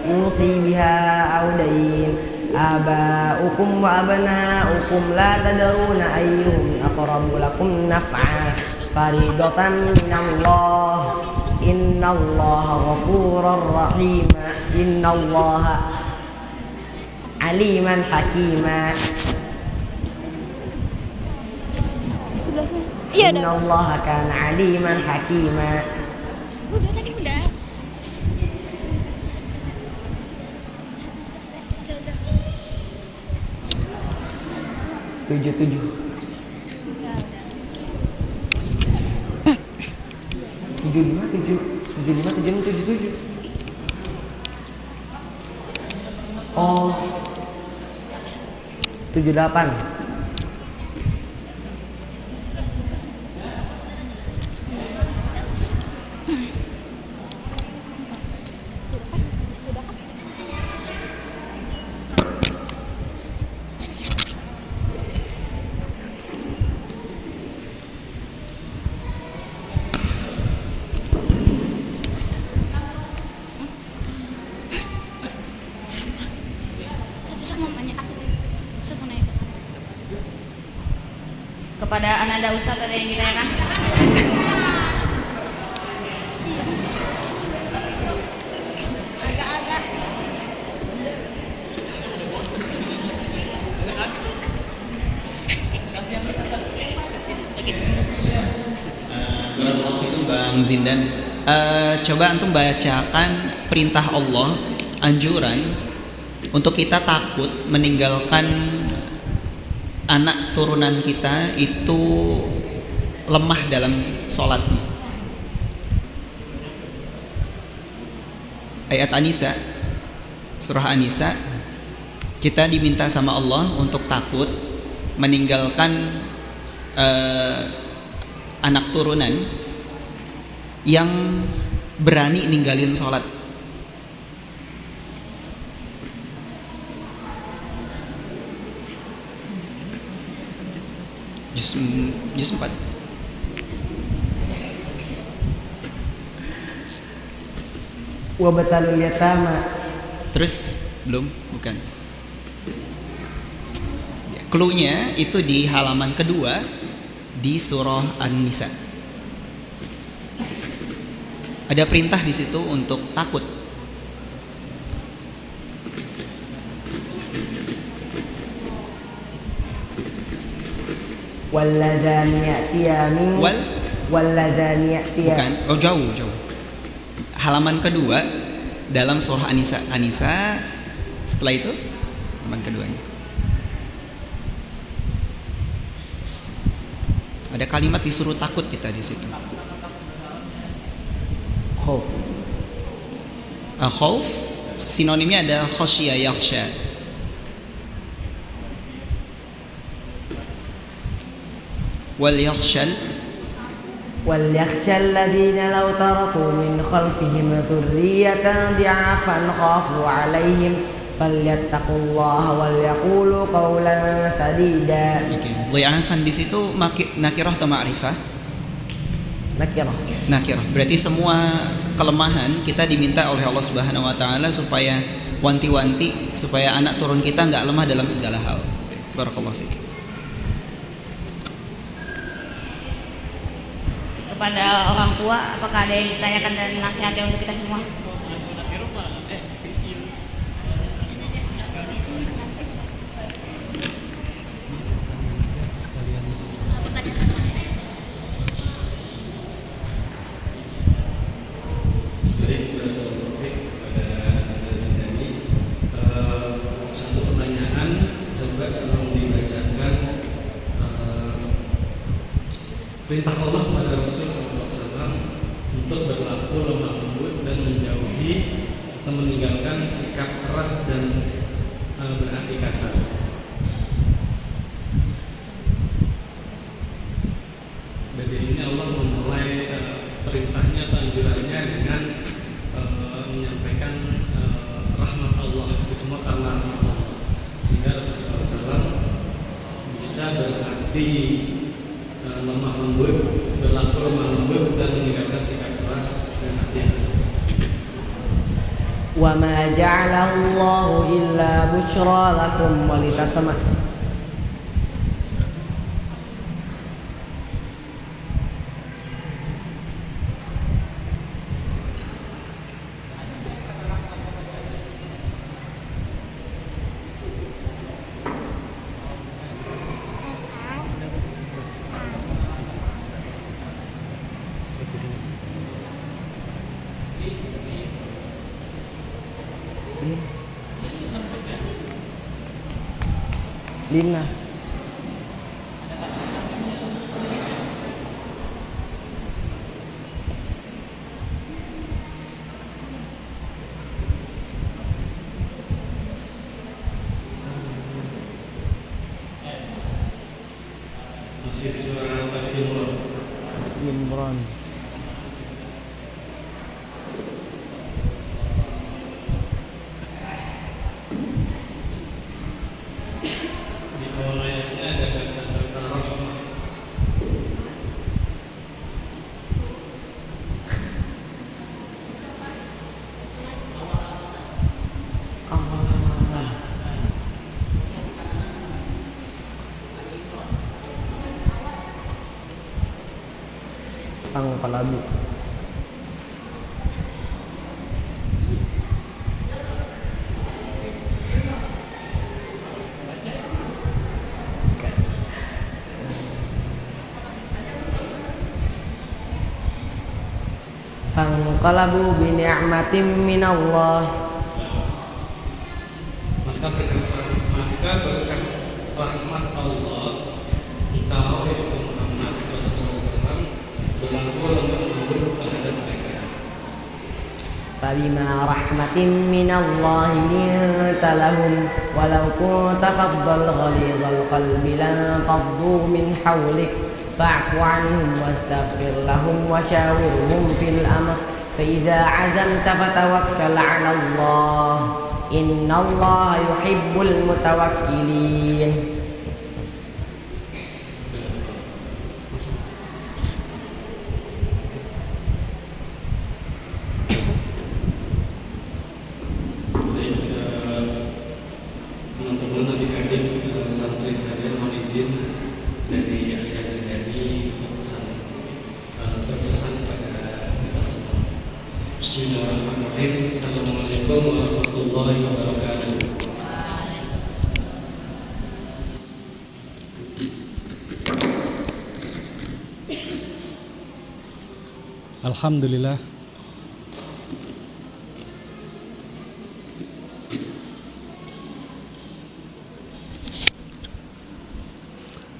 yusi biha aw dayn aba'ukum wa abna'ukum la tadruna ayyuhum aqrabu lakum naf'a faridatan minallah innallaha ghafurur rahim innallaha aliman hakima. Innallaha kana aliman hakima. Udah tadi udah. Tujuh. 77. Oh, 78. Kepada Ananda Ustadz ada yang ditanyakan? Bang Zindan, coba antum bacakan perintah Allah, anjuran untuk kita takut meninggalkan anak turunan kita itu lemah dalam sholat. Ayat An-Nisa, surah An-Nisa Kita diminta sama Allah untuk takut meninggalkan anak turunan yang berani ninggalin sholat. Juz 4. Wa batalul yatama. Terus belum, bukan. Cluenya itu di halaman kedua di surah An-Nisa. Ada perintah di situ untuk takut. Walladani ya'tiya min walladani ya'tiya. Bukan, oh jauh. Halaman kedua dalam surah An-Nisa. An-Nisa setelah itu halaman keduanya. Ada kalimat disuruh takut kita di situ. Khauf. Khauf sinonimnya ada khasya yakhsha. Wal yakhshal وليخشى الذين لو تركوا من خلفهم ذرية ضعافا خافوا عليهم فليتقوا الله وليقولوا قولا سديدا. Dhi'afan di situ nakirah atau ma'rifah? Nakirah. Berarti semua kelemahan kita diminta oleh Allah Subhanahu wa taala supaya wanti-wanti supaya anak turun kita enggak lemah dalam segala hal. Barakallahu fiik. Kepada orang tua, apakah ada yang ditanyakan dan nasihatnya untuk kita semua? Satu pertanyaan, coba tolong dibacakan perintah Allah kepada Rasul SAW untuk berlaku lemah lembut dan menjauhi atau meninggalkan sikap keras dan berhati kasar. Dan di sini Allah memulai perintahnya atau anjurannya dengan menyampaikan rahmat Allah, itu semua karena rahmat Allah, sehingga Rasulullah SAW bisa berarti lemah lembut, berlaku lemah lembut dan meninggalkan sikap keras dan hati yang kasar. Wa ma ja'alahu Allahu illa busyra lakum wa litatma. Dinas. Masih di surah Al-Imran. Imran. Di awal ayatnya ada kata rahmah. Sang Palabu. Fanqalabu bi ni'matin minallah. Maka berkat rahmat Allah, engkau ya Muhammad Rasulullah SAW berlaku lemah lembut terhadap mereka. فبما رحمة من الله لنت لهم ولو كنت فظا غليظ القلب لانفضوا من حولك فاعف عنهم واستغفر لهم وشاورهم في الأمر فإذا عزمت فتوكل على الله إن الله يحب المتوكلين. Teman-teman adik-adik santri sekalian, mohon izin dari Ayah Zindani berpesan pada kita semua. Bismillahirrahmanirrahim. Assalamualaikum warahmatullahi wabarakatuh. Alhamdulillah.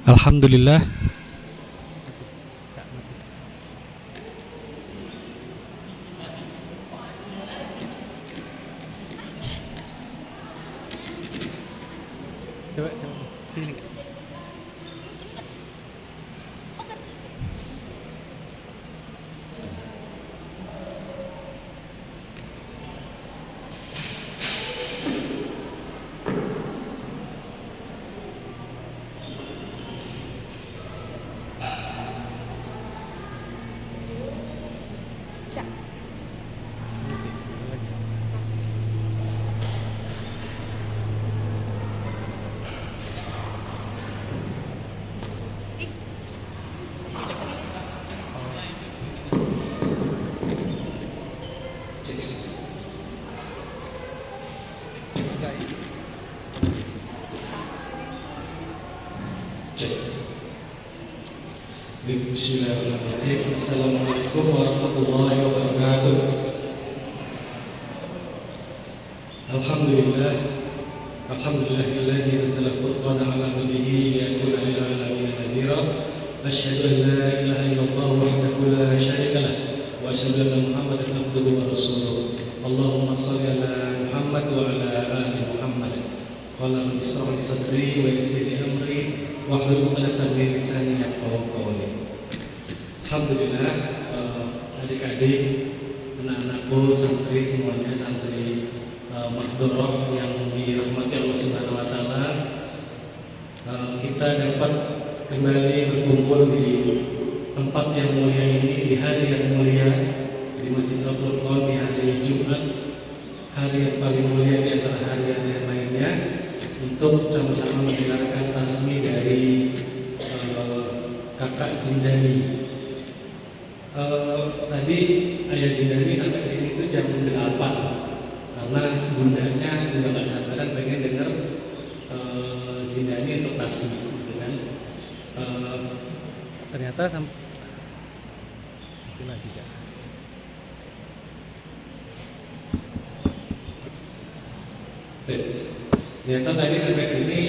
Alhamdulillah. Coba sini. Bismillahirrahmanirrahim. Assalamualaikum warahmatullahi wabarakatuh. Alhamdulillah. Alhamdulillahilladzi anzala al-Furqana 'ala 'abdihi liyakuna lil 'alamin nadhira. Asyhadu an la ilaha illallah wahdahu la syarika lah wa asyhadu anna Muhammadan abduhu wa rasuluh. Allahumma shalli 'ala Muhammad wa 'ala ali Muhammad. Qala rabbi ishrah li sadri wa yassir li amri wahlul 'uqdatam min lisani yafqahu qawli. Alhamdulillah, adik-adik, anak-anakku, santri semuanya, santri Mahdoroh yang dirahmati Allah Subhanahu wa Ta'ala, kita dapat kembali berkumpul di tempat yang mulia ini, di hari yang mulia, di Masjid Al-Furqan, di hari Jumat, hari yang paling mulia di antara hari-hari yang lainnya, untuk sama-sama mendengarkan tasmi dari kakak Zindani. Tadi Ayah Zindani sampai sini itu jam 8 karena bundanya udah gak sabaran pengen dengar Zindani untuk tasmi, gitu kan? Ternyata sampai lagi kan? Ternyata tadi sampai sini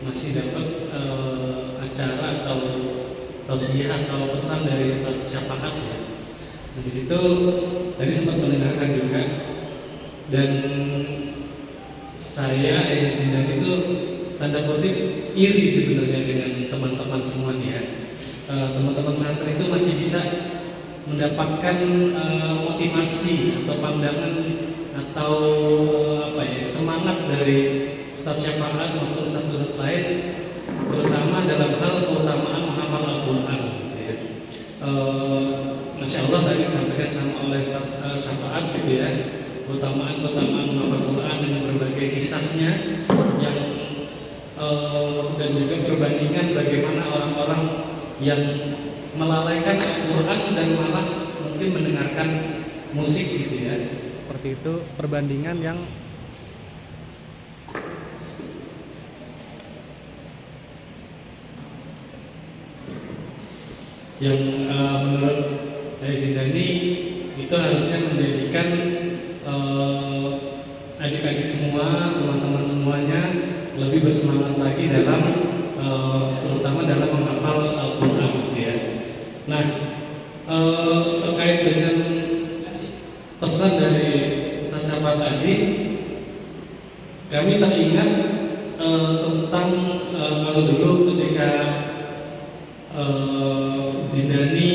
masih dapat acara atau tausiah atau pesan dari Ustaz Syafaat ya. Nah, di situ tadi sempat mendengarkan juga, dan saya di sini itu tanda kutip iri sebenarnya dengan teman-teman semuanya. Teman-teman santri itu masih bisa mendapatkan motivasi atau pandangan atau semangat dari Ustaz Syafaat maupun Ustaz lain, terutama dalam hal keutamaan menghafal Al-Quran. Masya Allah tadi disampaikan sama oleh Ustaz Syafaat gitu ya, keutamaan menghafal Al-Quran dengan berbagai kisahnya yang dan juga perbandingan bagaimana orang-orang yang melalaikan Al-Quran dan malah mungkin mendengarkan musik gitu ya. Seperti itu perbandingan yang menurut Zindani itu harusnya menjadikan adik-adik semua, teman-teman semuanya lebih bersemangat lagi dalam terutama dalam menghafal Al-Quran gitu ya. Nah, terkait dengan pesan dari kami teringat tentang kalau dulu ketika Zidani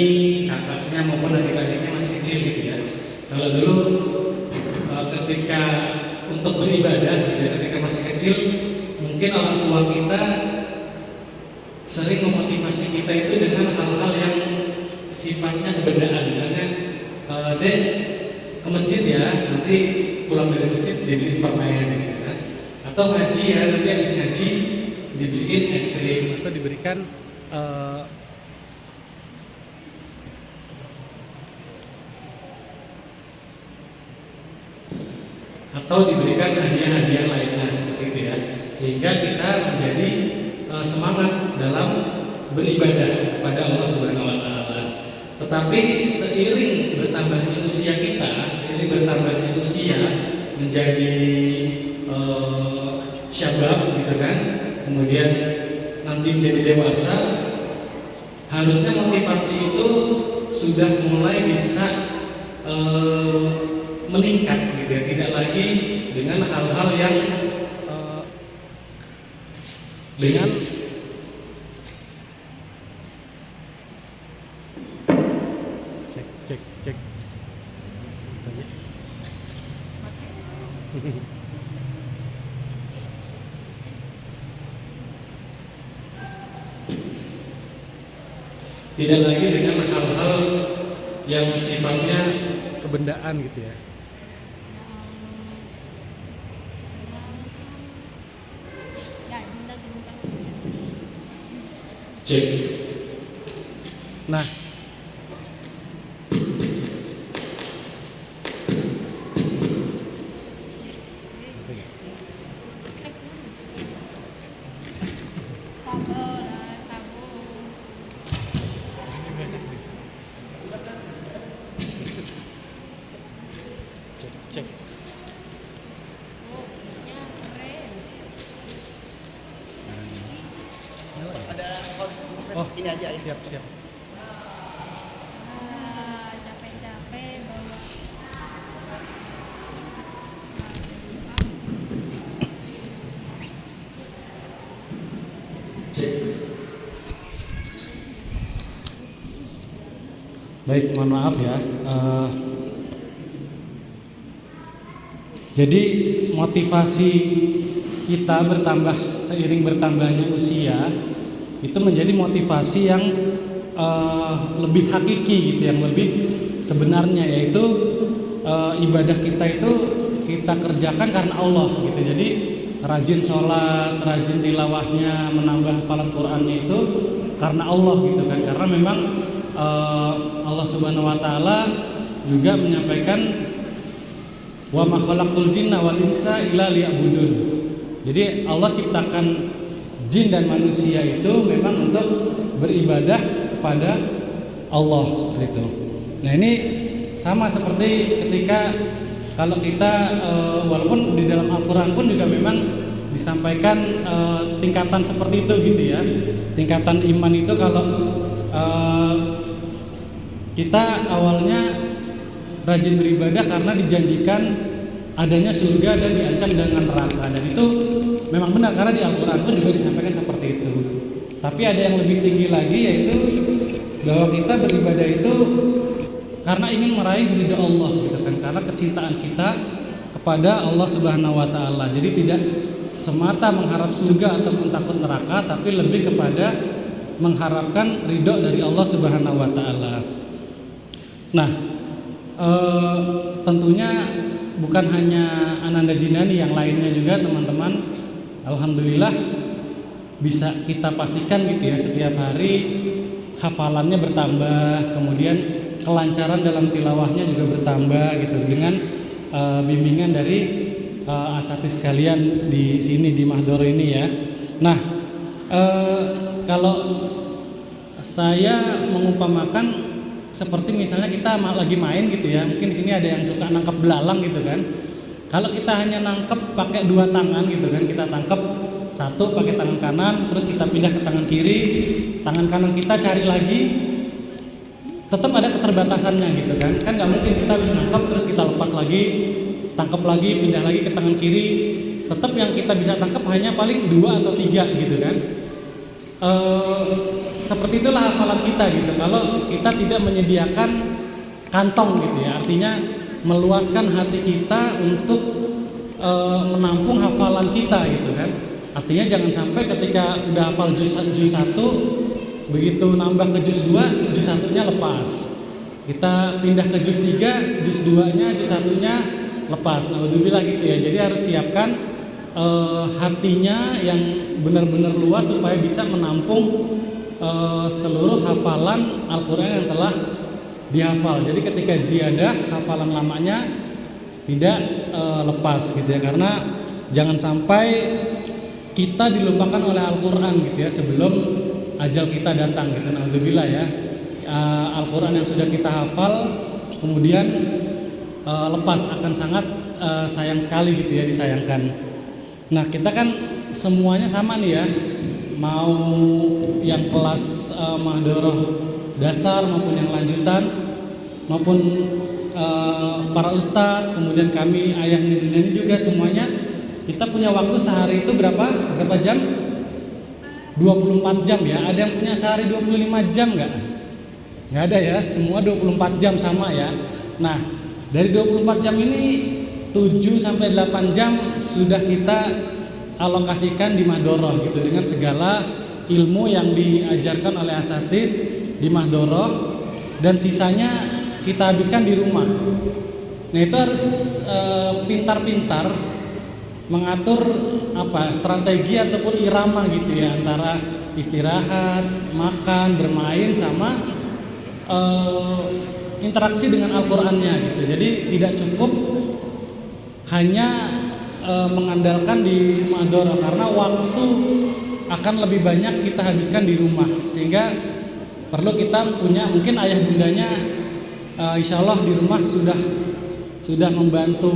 kakaknya maupun adik-adiknya masih kecil gitu ya. Kalau dulu ketika untuk beribadah gitu ya, ketika masih kecil mungkin orang tua kita sering memotivasi kita itu dengan hal-hal yang sifatnya kebendaan. Misalnya, Dek ke masjid ya, nanti pulang dari masjid dibeliin permen gitu kan. Atau ngaji ya, nanti habis ngaji dibeliin es krim atau diberikan hadiah-hadiah lainnya seperti itu ya, sehingga kita menjadi semangat dalam beribadah kepada Allah Subhanahu Wa Taala. Tetapi seiring bertambahnya usia kita, seiring bertambahnya usia menjadi syabab gitu kan, kemudian nanti menjadi dewasa, harusnya motivasi itu sudah mulai bisa meningkat gitu ya, tidak lagi dengan hal-hal yang dengan cek tidak lagi dengan hal-hal yang sifatnya kebendaan gitu ya. Cek. Nah, cek. Oh, ini aja ya. Siap. Capek-capek bawa. Baik, mohon maaf ya. Jadi motivasi kita bertambah seiring bertambahnya usia itu menjadi motivasi yang lebih hakiki gitu, yang lebih sebenarnya, yaitu ibadah kita itu kita kerjakan karena Allah gitu. Jadi rajin sholat, rajin tilawahnya, menambah hafalan Qur'annya itu karena Allah gitu kan. Karena memang Allah Subhanahu Wa Taala juga menyampaikan wa ma khalaqtul jinna wal insa illa liya'budun. Jadi Allah ciptakan jin dan manusia itu memang untuk beribadah kepada Allah seperti itu. Nah, ini sama seperti ketika kalau kita walaupun di dalam Al-Qur'an pun juga memang disampaikan tingkatan seperti itu gitu ya. Tingkatan iman itu kalau kita awalnya rajin beribadah karena dijanjikan adanya surga dan diancam dengan neraka, dan itu memang benar karena di Al-Quran pun juga disampaikan seperti itu. Tapi ada yang lebih tinggi lagi, yaitu bahwa kita beribadah itu karena ingin meraih ridha Allah gitu kan, karena kecintaan kita kepada Allah Subhanahu Wa Taala. Jadi tidak semata mengharap surga ataupun takut neraka, tapi lebih kepada mengharapkan ridho dari Allah Subhanahu Wa Taala. Nah, tentunya bukan hanya Ananda Zinani, yang lainnya juga teman-teman, alhamdulillah bisa kita pastikan gitu ya, setiap hari hafalannya bertambah, kemudian kelancaran dalam tilawahnya juga bertambah gitu, dengan bimbingan dari asatidz sekalian di sini di Mahdoro ini ya. Nah, kalau saya mengumpamakan seperti misalnya kita lagi main gitu ya, mungkin di sini ada yang suka nangkep belalang gitu kan. Kalau kita hanya nangkep pakai dua tangan gitu kan, kita tangkep satu pakai tangan kanan, terus kita pindah ke tangan kiri, tangan kanan kita cari lagi, tetap ada keterbatasannya gitu kan. Kan nggak mungkin kita habis nangkep terus kita lepas lagi, tangkep lagi, pindah lagi ke tangan kiri, tetap yang kita bisa tangkap hanya paling 2 atau 3 gitu kan. Seperti itulah hafalan kita gitu. Kalau kita tidak menyediakan kantong gitu ya, artinya meluaskan hati kita untuk menampung hafalan kita gitu kan. Artinya jangan sampai ketika udah hafal juz 1 begitu nambah ke juz 2, juz 1-nya lepas. Kita pindah ke juz 3, juz 2-nya, juz 1-nya lepas. Naudzubillah gitu ya. Jadi harus siapkan hatinya yang benar-benar luas supaya bisa menampung seluruh hafalan Al-Qur'an yang telah dihafal. Jadi ketika ziyadah hafalan lamanya tidak lepas gitu ya, karena jangan sampai kita dilupakan oleh Al-Qur'an gitu ya sebelum ajal kita datang gitu. Naudzubillah ya. Al-Qur'an yang sudah kita hafal kemudian lepas akan sangat sayang sekali gitu ya, disayangkan. Nah, kita kan semuanya sama nih ya. Mau yang kelas mahdharah dasar maupun yang lanjutan maupun para ustadz, kemudian kami ayahnya Zinani juga semuanya kita punya waktu sehari itu berapa jam? 24 jam ya. Ada yang punya sehari 25 jam nggak? Nggak ada ya, semua 24 jam sama ya. Nah, dari 24 jam ini 7-8 jam sudah kita alokasikan di mahdharah gitu dengan segala ilmu yang diajarkan oleh asatiz di mahdharah, dan sisanya kita habiskan di rumah. Nah, itu harus pintar-pintar mengatur strategi ataupun irama gitu ya, antara istirahat, makan, bermain sama interaksi dengan Al-Qur'annya gitu. Jadi tidak cukup hanya mengandalkan di mahdharah, karena waktu akan lebih banyak kita habiskan di rumah, sehingga perlu kita punya, mungkin ayah bundanya insya Allah di rumah sudah membantu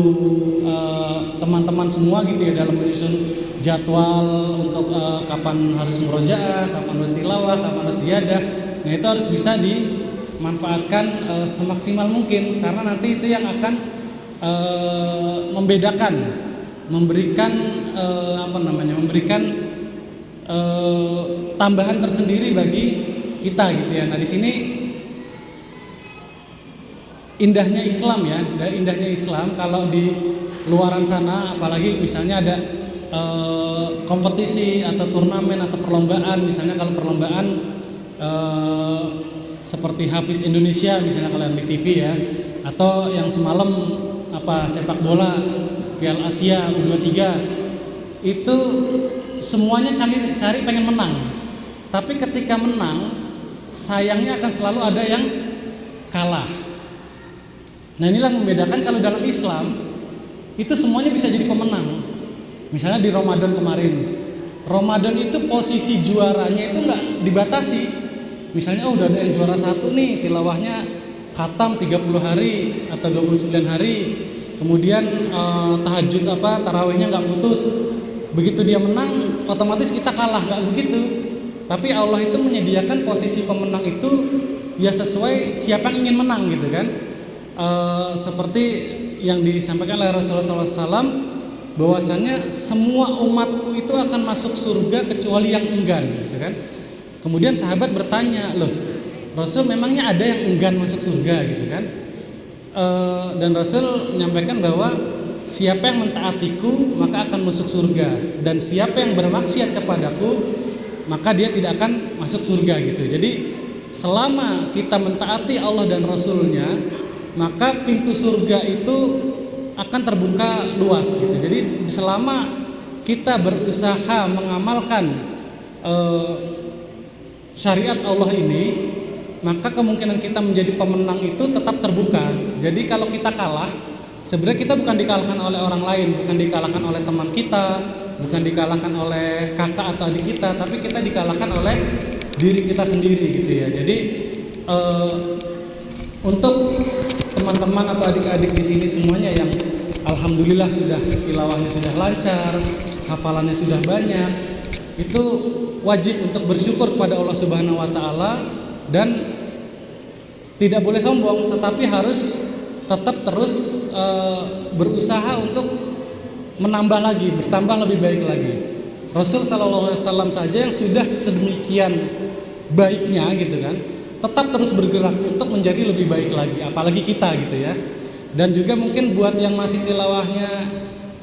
teman-teman semua gitu ya dalam menyusun jadwal untuk kapan harus murojaah, kapan harus tilawah, kapan harus ziyadah. Nah, itu harus bisa dimanfaatkan semaksimal mungkin, karena nanti itu yang akan memberikan tambahan tersendiri bagi kita gitu ya. Nah, di sini indahnya Islam ya, indahnya Islam kalau di luaran sana, apalagi misalnya ada kompetisi atau turnamen atau perlombaan, misalnya kalau perlombaan seperti Hafiz Indonesia misalnya kalau yang di TV ya, atau yang semalam sepak bola Piala Asia U23, itu semuanya cari pengen menang. Tapi ketika menang, sayangnya akan selalu ada yang kalah. Nah, inilah membedakan kalau dalam Islam itu semuanya bisa jadi pemenang. Misalnya di Ramadan kemarin, Ramadan itu posisi juaranya itu nggak dibatasi. Misalnya udah ada yang juara 1 nih, tilawahnya khatam 30 hari atau 29 hari. Kemudian tahajud tarawihnya nggak putus. Begitu dia menang, otomatis kita kalah, nggak begitu. Tapi Allah itu menyediakan posisi pemenang itu ya sesuai siapa yang ingin menang gitu kan. Seperti yang disampaikan oleh Rasulullah SAW, bahwasannya semua umatku itu akan masuk surga kecuali yang enggan gitu kan. Kemudian sahabat bertanya, loh Rasul memangnya ada yang enggan masuk surga gitu kan. Dan Rasul menyampaikan bahwa siapa yang mentaatiku maka akan masuk surga, dan siapa yang bermaksiat kepadaku maka dia tidak akan masuk surga gitu. Jadi selama kita mentaati Allah dan Rasulnya, maka pintu surga itu akan terbuka luas gitu. Jadi selama kita berusaha mengamalkan syariat Allah ini, maka kemungkinan kita menjadi pemenang itu tetap terbuka. Jadi kalau kita kalah, sebenarnya kita bukan dikalahkan oleh orang lain, bukan dikalahkan oleh teman kita, bukan dikalahkan oleh kakak atau adik kita, tapi kita dikalahkan oleh diri kita sendiri gitu ya. Jadi untuk teman-teman atau adik-adik di sini semuanya yang alhamdulillah sudah tilawahnya sudah lancar, hafalannya sudah banyak, itu wajib untuk bersyukur kepada Allah Subhanahu wa taala, dan tidak boleh sombong, tetapi harus tetap terus berusaha untuk menambah lagi, bertambah lebih baik lagi. Rasul Shallallahu Alaihi Wasallam saja yang sudah sedemikian baiknya gitu kan, tetap terus bergerak untuk menjadi lebih baik lagi, apalagi kita gitu ya. Dan juga mungkin buat yang masih tilawahnya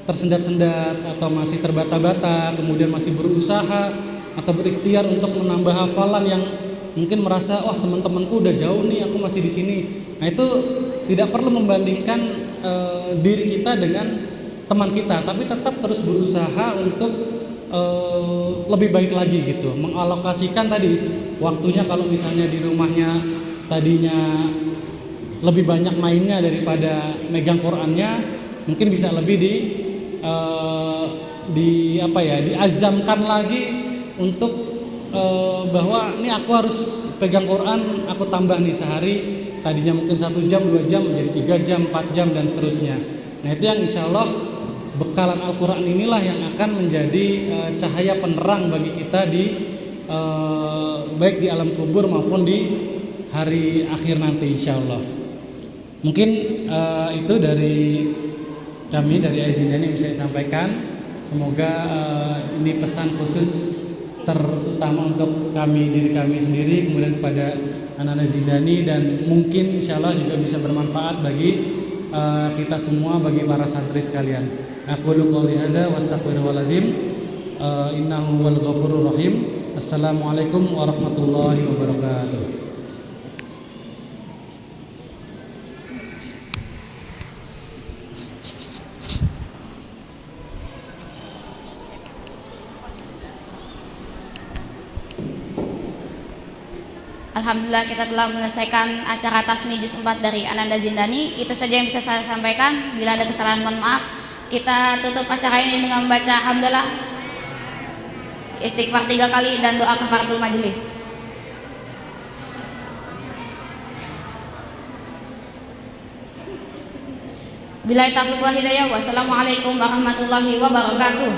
tersendat-sendat atau masih terbata-bata, kemudian masih berusaha atau berikhtiar untuk menambah hafalan yang mungkin merasa, wah teman-temanku udah jauh nih, aku masih di sini. Nah itu tidak perlu membandingkan diri kita dengan teman kita, tapi tetap terus berusaha untuk lebih baik lagi gitu, mengalokasikan tadi waktunya. Kalau misalnya di rumahnya tadinya lebih banyak mainnya daripada megang Qurannya, mungkin bisa lebih diazamkan lagi untuk bahwa ini aku harus pegang Quran, aku tambah nih sehari, tadinya mungkin 1 jam 2 jam menjadi 3 jam 4 jam dan seterusnya. Nah itu yang insya Allah bekalan Al-Quran inilah yang akan menjadi cahaya penerang bagi kita di baik di alam kubur maupun di hari akhir nanti insya Allah. Mungkin itu dari kami dari Aizindani yang bisa saya sampaikan. Semoga ini pesan khusus terutama untuk diri kami sendiri, kemudian kepada anak-anak Zindani, dan mungkin insya Allah juga bisa bermanfaat bagi kita semua, bagi para santri sekalian. Aqulu qouli hadza wa astaghfirullahal azim. Innahu huwal ghafurur rahim. Assalamualaikum warahmatullahi wabarakatuh. Alhamdulillah kita telah menyelesaikan acara Tasmi Juz 4 dari Ananda Zindani. Itu saja yang bisa saya sampaikan. Bila ada kesalahan mohon maaf. Kita tutup acara ini dengan membaca hamdalah, istighfar 3 kali, dan doa kafaratul majelis. Billahi taufiq wal hidayah. Wassalamualaikum warahmatullahi wabarakatuh.